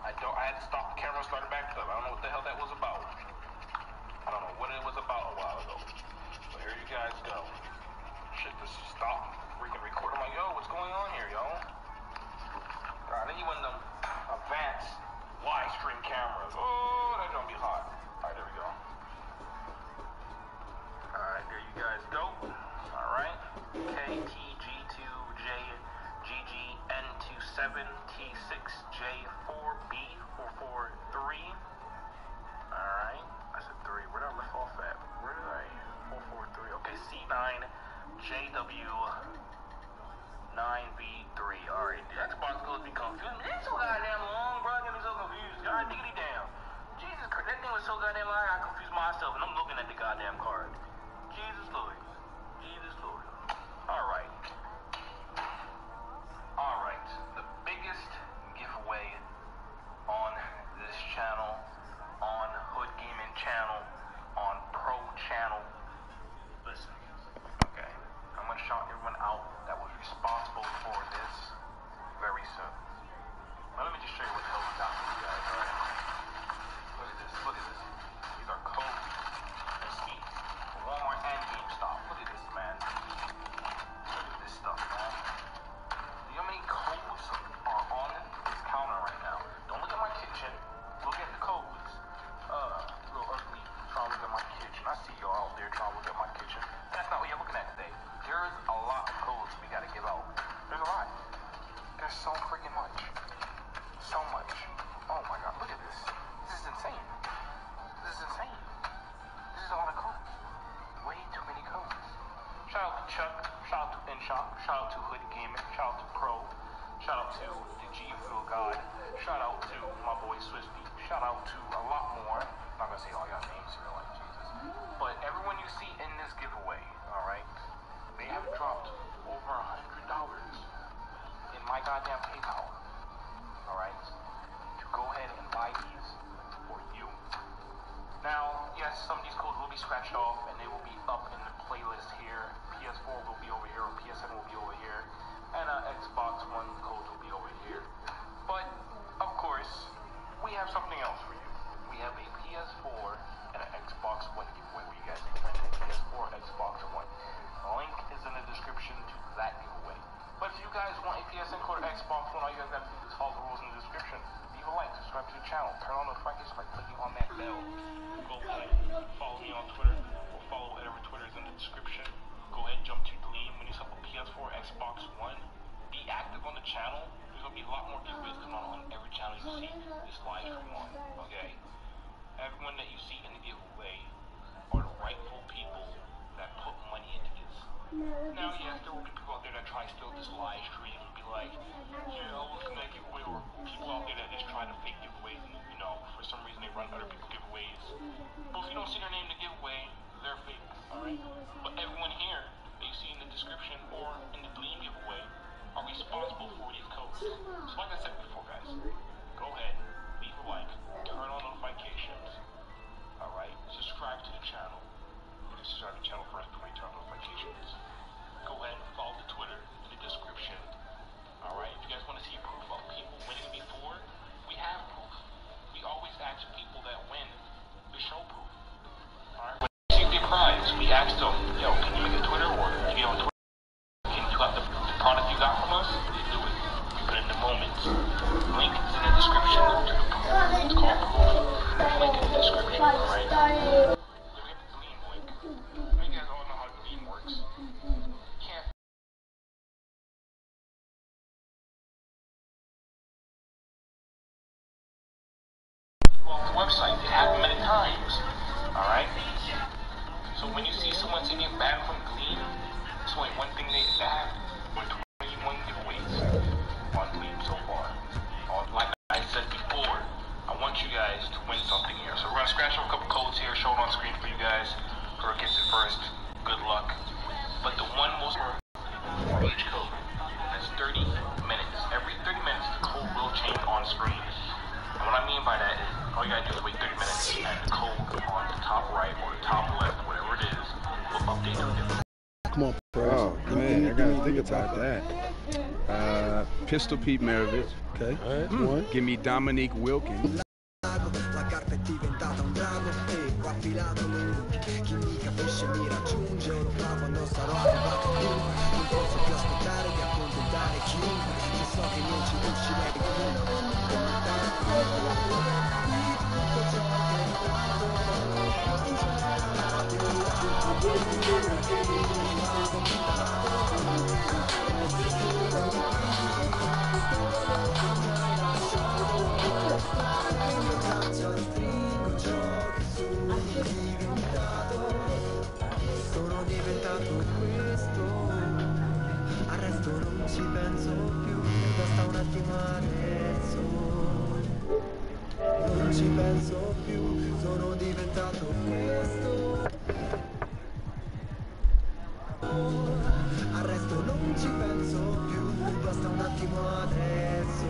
I had to stop the camera and start it back up. I don't know what the hell that was about. I don't know what it was about a while ago. But here you guys go. Shit just stopped freaking recording. I'm like, yo, what's going on here, yo? I need one of them advanced wide stream cameras. Oh, that's gonna be hot. Alright, there we go. Alright, there you guys go. Alright. KTG2JGGN27T6J4B443. Alright. I said 3. Where did I left off at? Where did I? 443. Okay, C9JW9B3. Alright, the Xbox goes be confused. It's so goddamn long, bro. Get me so confused. God diggity damn. Jesus Christ. That thing was so goddamn loud, I confused myself, and I'm looking at the goddamn card. Jesus Lord. Jesus Lord. Alright. Alright. The biggest giveaway on this channel, on Hood Gaming channel, on Pro channel. Listen. Okay. I'm going to shout everyone out that was responsible for this very soon. Now let me just show you what the hell we got for you guys, alright? Look at this, look at this. These are codes. Let's see. Walmart and GameStop. Look at this, man. Look at this stuff, man. Do you know how many codes are on this counter right now? Don't look at my kitchen. Look at the codes. Little ugly trying to look at my kitchen. I see y'all out there trying to look at my kitchen. That's not what you're looking at today. There's a lot of codes we gotta give out. There's a lot. There's so freaking much. So much. Oh my god, look at this. This is insane. This is insane. This is a lot of codes. Way too many codes. Shout out to Chuck. Shout out to InShop. Shout out to Hood Gaming. Shout out to Pro. Shout out to the G Fuel God. Shout out to my boy Swifty. Shout out to a lot more. I'm not gonna say all y'all names here, like Jesus. But everyone you see in this giveaway, alright, they have dropped over $100 in my goddamn PayPal. Alright, to go ahead and buy these for you. Now, yes, some of these codes will be scratched off and they will be up in the playlist here. PS4 will be over here, or PSN will be over here, and Xbox One codes will be over here. But, of course, we have something else for you. We have a PS4 and an Xbox One giveaway where you guys can win a PS4 and Xbox One. The link is in the description to that giveaway. But if you guys want a PSN code or Xbox One, all you guys gotta do is follow the rules in the description. Leave a like, subscribe to the channel, turn on notifications by clicking on that bell. Go ahead, follow me on Twitter, or follow whatever Twitter is in the description. Go ahead, jump to Gleam, win yourself a PS4, Xbox One. Be active on the channel. There's gonna be a lot more giveaways coming on every channel you see this live stream on. Okay? Everyone that you see in the giveaway are the rightful people that put money into this. Now, yes, there will be people out there that try to steal this live stream and be like, yeah, I was gonna giveaway, or people out there that just try to fake giveaways and, you know, for some reason they run other people's giveaways. But if you don't see their name in the giveaway, they're fake, alright? But everyone here that you see in the description or in the Gleam giveaway are responsible for these codes. So like I said before, guys, go ahead, leave a like, turn on notifications, alright? Subscribe to the channel. You can subscribe to the channel first before you turn on notifications. Go ahead and follow the Twitter in the description. Alright, if you guys want to see proof of people winning before, we have proof. We always ask people that win to show proof. Alright, when you see the prize, we ask them, yo, can you make a Twitter, or if you don't Twitter, can you got the product you got from us? They do it. We put it in the moments. Link is in the description to the proof. It's called proof. Link in the description, alright? The website. It happened many times. Alright? So when you see someone saying you're banned from Gleam, it's only one thing they have. We're 21 giveaways on Gleam so far. Like I said before, I want you guys to win something here. So we're gonna scratch off a couple codes here, show it on screen for you guys. Whoever gets it first, good luck. But the one most for each code, that's 30 minutes. Every 30 minutes the code will change on screen. And what I mean by that is, all you gotta do is wait 30 minutes, and the code on the top right or the top left, whatever it is, will update to a different. Come on, bro. Oh, man, I gotta think about that. Pistol Pete Maravich. Okay. All right, one. Give me Dominique Wilkins. Sono diventato questo, al resto non ci penso più, basta un attimo adesso, non ci penso più. al resto non ci penso più, basta un attimo adesso,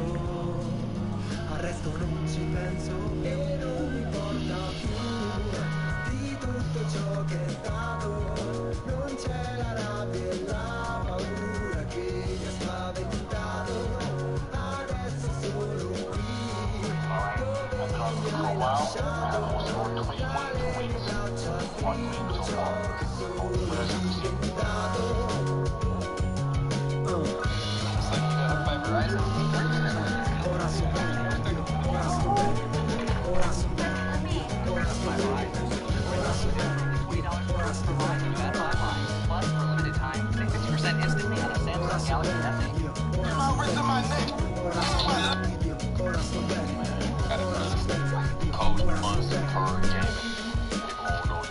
al resto non ci penso e non mi importa più di tutto ciò che è stato, non c'è la rabbia e la paura che mi ha spaventato, adesso sono qui, dove mi hai lasciato, e mi abbraccia tutto ciò che sono diventato. Ora so bene, ora so bene, ora so bene, ora so bene, ora so bene, ora so bene. Plus, for a limited time, save 50% instantly on a Samsung Galaxy S8. Ora sto bene. Code months per game. People won't know you.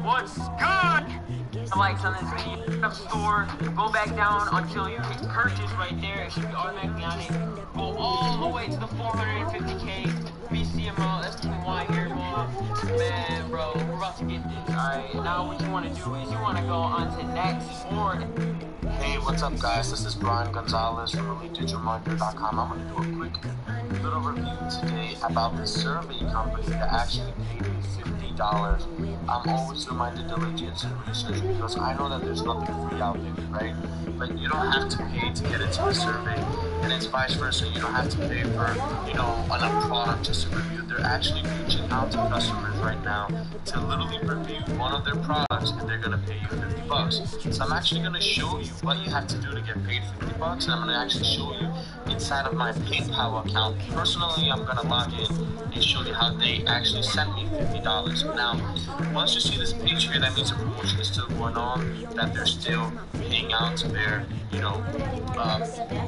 What's good? The likes on this video store. Go back down until you hit purchase right there. It should be automatically on it. Go all the way to the 450K BCML. That's Y here, bro. Man, bro, we're about to get this. Alright, now what you want to do is you want to go on to next or. Hey, what's up, guys? This is Brian Gonzalez from EliteDigitalMarketer.com. I'm going to do a quick little review today about the survey company that actually paid me $50. I'm always reminded diligence and research because I know that there's nothing free out there, right? But you don't have to pay to get into the survey, and it's vice versa. You don't have to pay for, on a product just to review. They're actually reaching out to customers right now to literally review one of their products, and they're gonna pay you $50. So I'm actually gonna show you what you have to do to get paid $50, and I'm gonna actually show you inside of my PayPal account. Personally, I'm gonna log in and show you how they actually sent me $50. Now, once you see this page here, that means the promotion is still going on, that they're still paying out to their,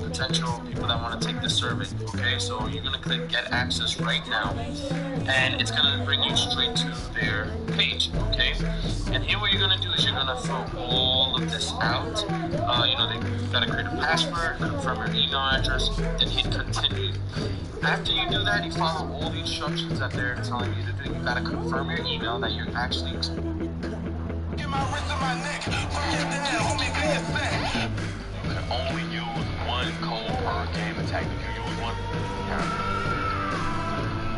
potential people that want to take the survey, okay? So you're gonna click Get Access right now, and it's gonna bring you straight to their page, okay? And here what you're gonna do is you're gonna throw all of this out. You gotta create a password, confirm your email address, then hit continue. After you do that, you follow all the instructions that they're telling you to do. You gotta confirm your email that you're actually. Get my wrist in my neck. Homie, you can only use one code per game attack. If you use one,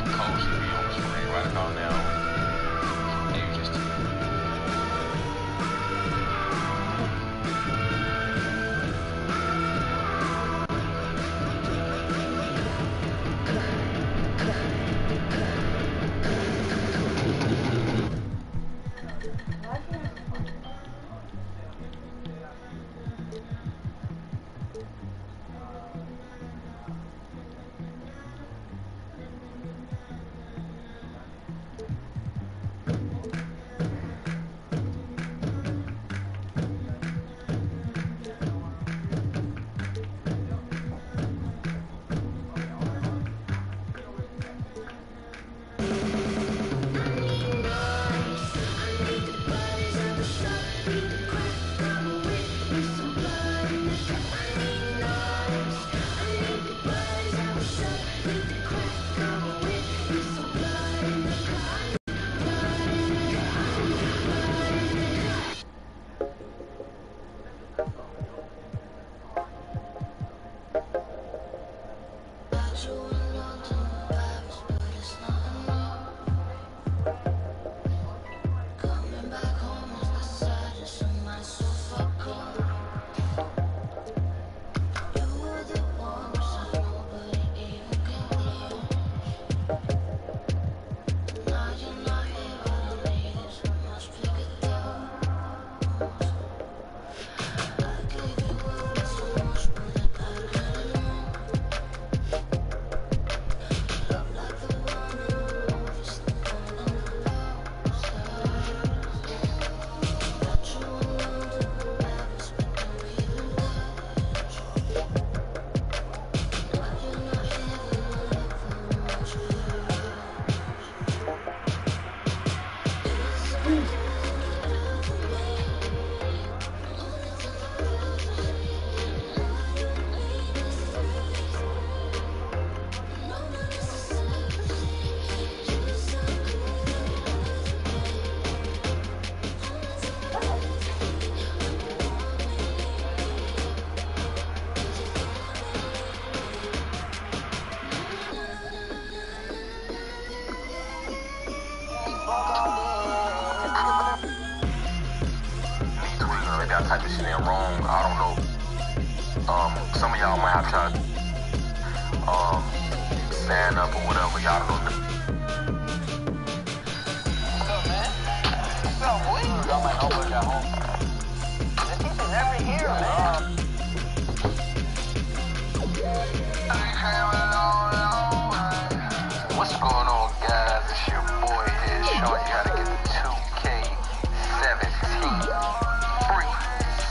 the code should be on the screen right about now. You just y'all type this shit in wrong. I don't know. Some of y'all might have tried stand up or whatever. Y'all don't know. What's up, man? What's up, boy? Y'all might know where y'all home. This is never here, man. What's going on, guys? It's your boy here, Sean. You gotta get the 2K17 free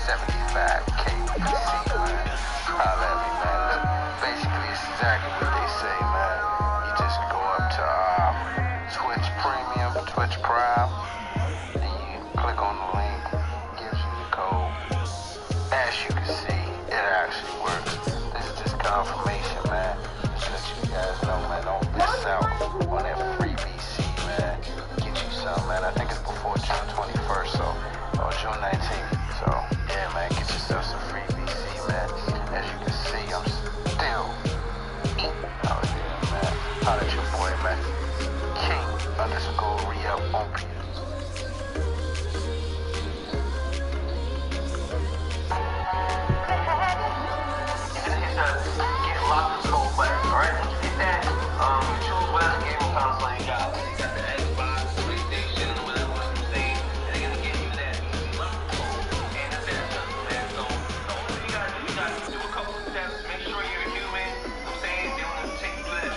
75K PC, man. Holla at me, man. Look, basically, it's exactly what they say, man. You just go up to Twitch Premium, Twitch Prime, and you click on the link, gives you the code. As you can see, it actually works. This is just confirmation, man. Just let you guys know, man. Don't miss out on that free PC, man. Get you some, man. I think it's before June 21st, so, or June 19th. So, yeah, man, get yourself some free PC, man. As you can see, I'm still out here, man. Holla at your boy, man. King_re-up on PS. Get locked and sold button, alright? Once you hit that, you choose whatever gaming console you got. You got the Xbox, PlayStation, whatever you say, and they're gonna give you that lock code. And that's it, man. So the only thing you gotta do, you gotta do a couple of steps, make sure you're a human. I'm saying they're gonna take you through that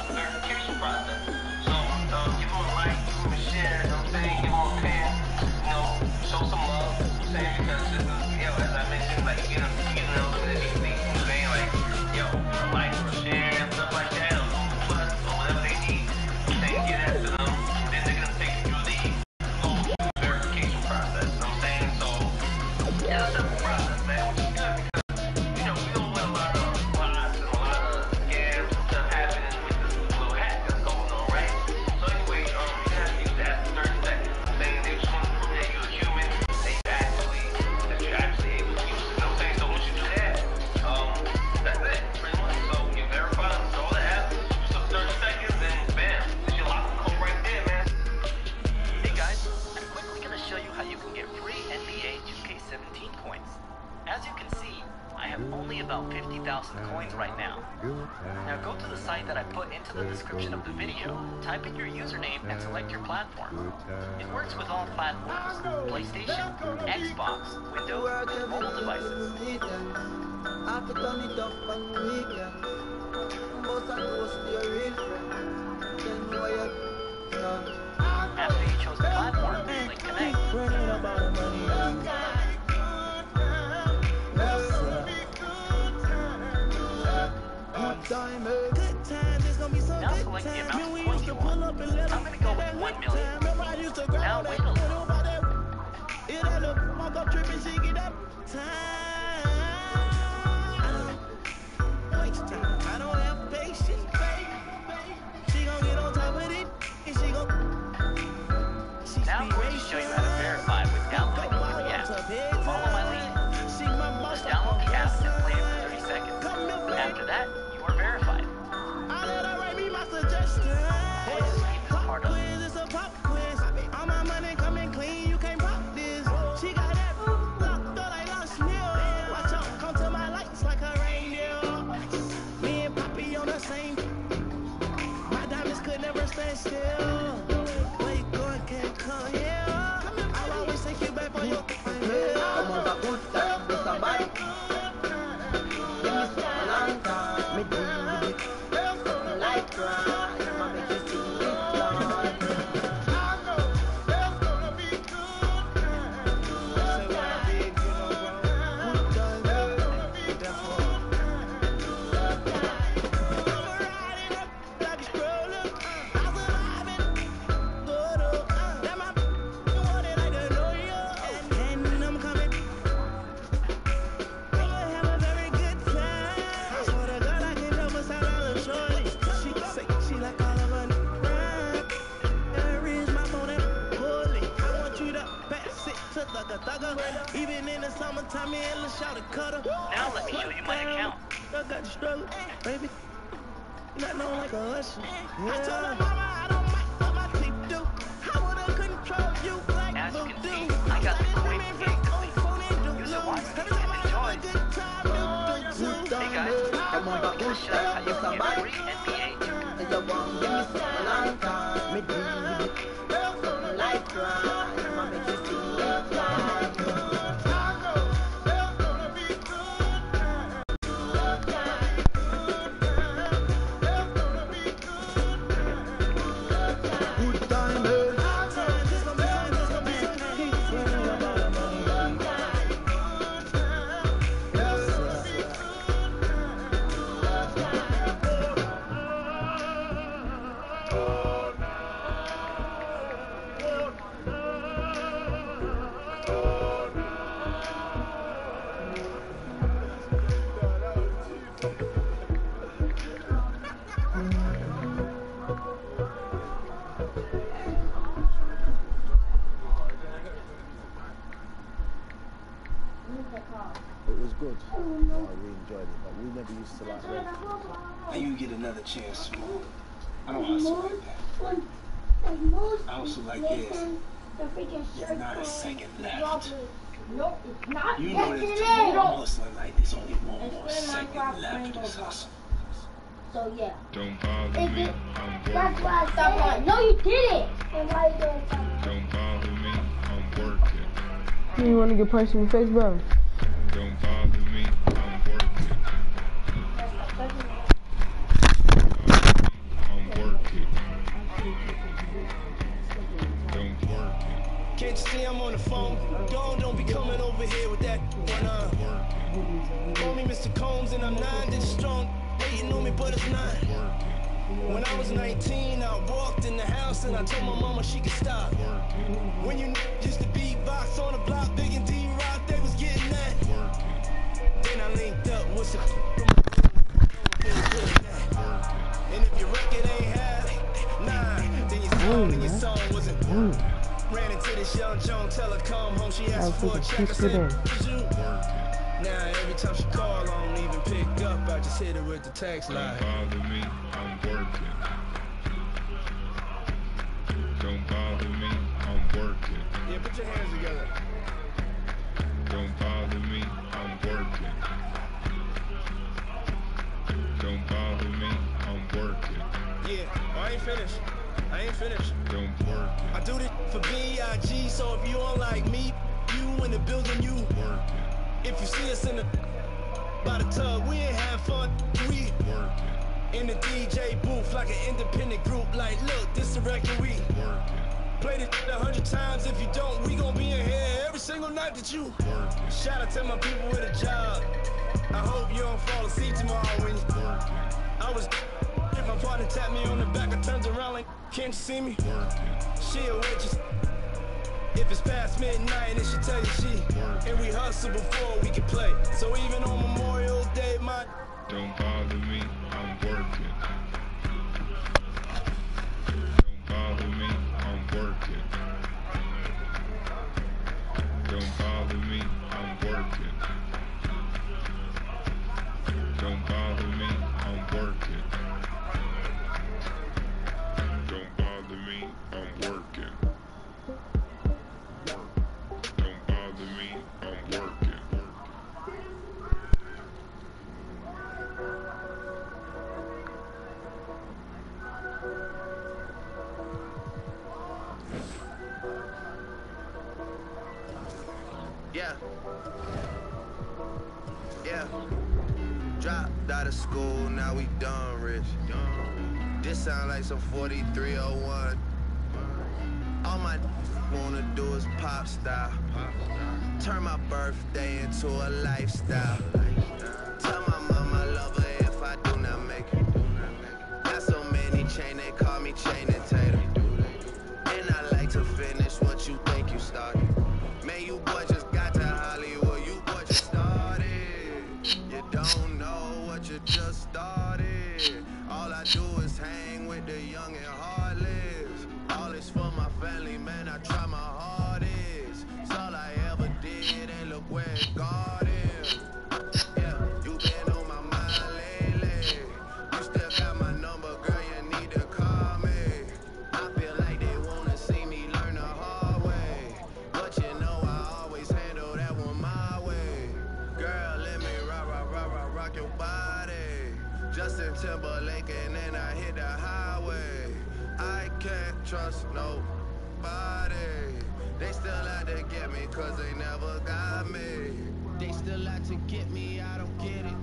verification process. So give them a like, give them a share, you know what I'm saying? Give them a pin, you know, show some love, you know what I'm saying? Because this is, you know, as I mentioned, like, you get an unlimited PC. Yo, like or share and stuff like that, or plus or whatever they need, they get that to them. Then they're gonna take you through the whole verification process. You know what I'm saying? So it's a simple process, man, which is good because you know we don't want a lot of lies and a lot of scams and stuff happening with this little hack that's going on, right? So anyway, you have to use that for 30 seconds. I'm saying they just want to prove that you're a human, that you're actually able to use it. You know what I'm saying? So once you do that, that's it, pretty much. So you verify all the apps, just 30 seconds, and bam, there's your lock code right there, man. Hey guys, I'm quickly going to show you how you can get free NBA 2K17 coins. As you can see, I have only about 50,000 coins right now. Now go to the site that I put into the description of the video, type in your username, and select your platform. It works with all platforms, PlayStation, Xbox, Windows, and mobile devices. After turn it up on the weekend, most of those your real friend. Then why you After you chose the platform, click connect. running about the money? Good time, good times. It's gonna be so Now good select the times. amount of coins you want. I'm going to go with 1 million. Now wait a little. It ain't a fuck up tripping, she get up time. I don't have patience, baby. She gon' get on top of it, and she gon' Now I'm going to show you how to verify with downloading the free app. Follow my lead. Just download the app and play it for 30 seconds. After that, you are verified. I let her write me my suggestion. Voice is even a part of it. Quiz, it's a pop quiz. All my money coming clean, you can't pop this. She got that locked up like Lost Mill. Watch out, come to my lights like a reindeer. Me and Poppy on the same. My diamonds could never stand still. Where you going, can't come here. I'll always take you back for your come on, the good time, with somebody. Give me some long time, me do it. Like grind, I make you see it blind. Even in the summertime, me and Lil' Shawty cutter. Now let me show you my account. I got the struggle, baby. Not known like a hustler. Yeah. I told my mama I don't like what my teeth do. I would've controlled you like As you can voodoo. see, I got the coins getting complete. It was good. Yeah, we enjoyed it, but we never used to like rap. And you get another chance, Smooth. I don't hustle like that. I hustle like this. There's not a second left. No, it's not. You know that I'm hustling like there's only one more second left of this hustle. So yeah. Don't bother me, I'm working. That's why I stopped on. No, you didn't. And why you doing something? Don't bother me, I'm working. You want to get punched in the face, bro? Don't bother me, I'm working. I'm working. Don't work it. Can't you see I'm on the phone? Don't be coming over here with that one on. Call me Mr. Combs and I'm 9 digits strong. Hating on me, but it's not. When I was 19, I walked in the house and I told my mama she could stop. When you used to beatbox on the block, Big and D-Rock, they was getting that. Then I linked up with some and if your record ain't had, then your song and your song wasn't. Ran into this young Joan, tell her come home, she asked for a check, I said, now every time she call, I don't even pick up, I just hit her with the text line. Don't bother me, I'm working. Don't bother me, I'm working. Yeah, put your hands together. Don't bother me, I'm working. Don't bother me, I'm working. Yeah, I ain't finished. Don't work it. I do this for B.I.G, so if you don't like me, you in the building, you work it. If you see us in the by the tub, we ain't have fun, we work it. In the DJ booth like an independent group, like look, this the record we work it. Played it 100 times, if you don't, we gon' be in here every single night that you work it. Shout out to my people with a job. I hope you don't fall asleep tomorrow when you work it. I was my partner tapped me on the back, I turns around like, can't you see me? Work it. She a waitress. If it's past midnight, it should tell you she. And we hustle before we can play. So even on Memorial Day, my don't bother me, I'm working. Don't bother me, I'm working. Don't bother me, I'm working. Don't bother me, I'm working. Don't bother me, I'm working. Don't bother me, I'm working. Yeah. Dropped out of school, now we done rich. This sound like some 4301. All my wanna do is pop style. Turn my birthday into a lifestyle. Tell my mama I love her if I do not make it. Got so many chain, they call me chain and tater. And I like to finish what you think you started. Man, you boy just got to Hollywood, you boy just started. You don't know what you just started. All I do is hang with the young and heartless. All is for my family, man, I try my hardest. It's all I ever did, and look where it got it. Yeah, you been on my mind lately. You still got my number, girl, you need to call me. I feel like they wanna see me learn the hard way. But you know I always handle that one my way. Girl, let me rock your body. Just out to get me, cause they never got me. They still out to get me, I don't get it.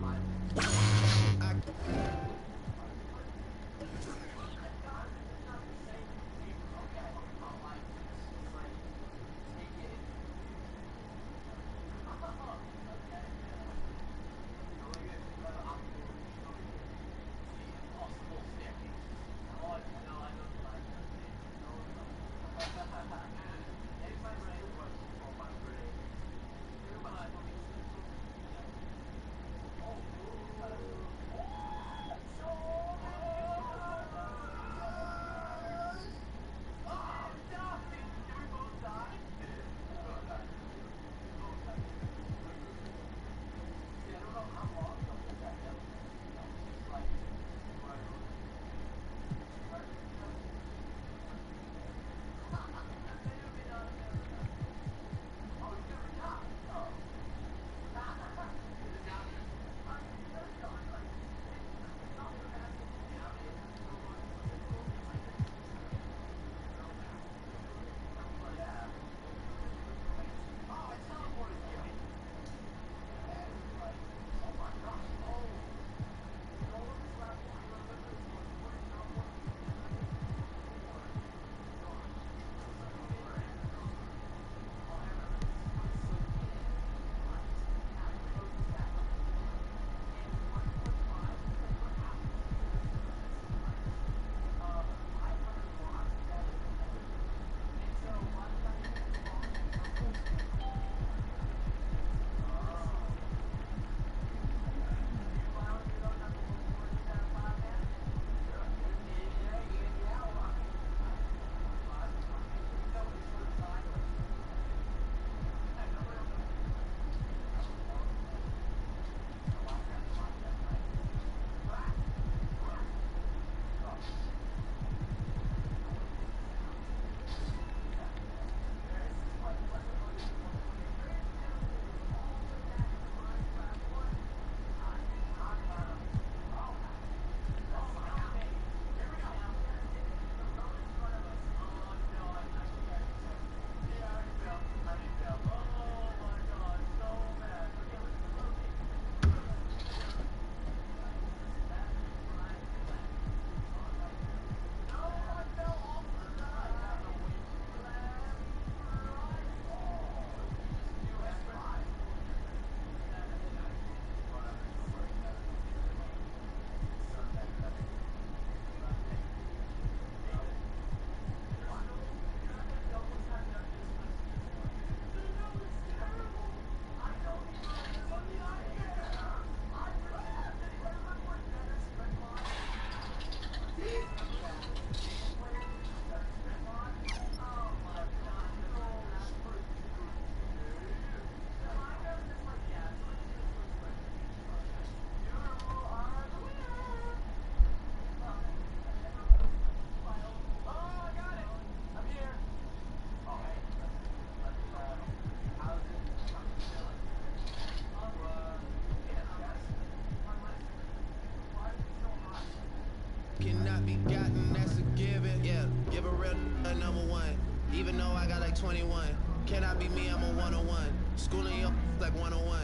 Cannot be gotten, that's a given. Yeah, give a real a number one. Even though I got like 21. Cannot be me, I'm a 101. Schooling your like 101.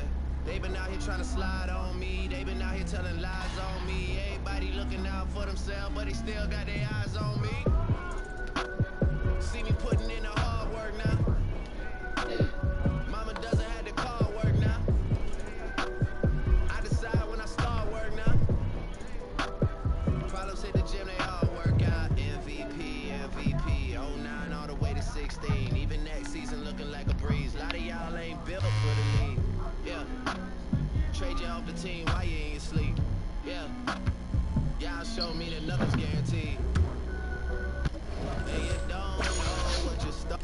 They been out here trying to slide on me. They been out here telling lies on me. Everybody looking out for themselves, but they still got their eyes on me. See me putting in the hard work now. Mama doesn't have to call work now. I decide when I start work now. Problems hit the gym, they all work out. MVP, MVP, 09 all the way to 16. Even next season looking like a breeze. A lot of y'all ain't built for the league. Yeah. Trade you off the team while you in your sleep. Yeah. Y'all show me that nothing's guaranteed. And you don't know what you start.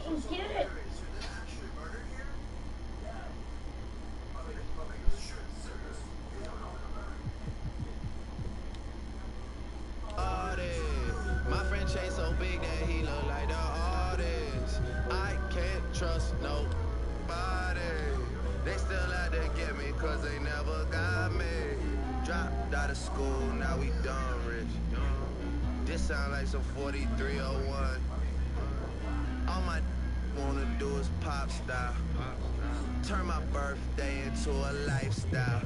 didn't get it. My friend Chase so big that he look like the artist. I can't trust nobody. They still out to get me cause they never got me. Dropped out of school, now we done rich. This sound like some 4301. All my wanna do is pop style. Turn my birthday into a lifestyle.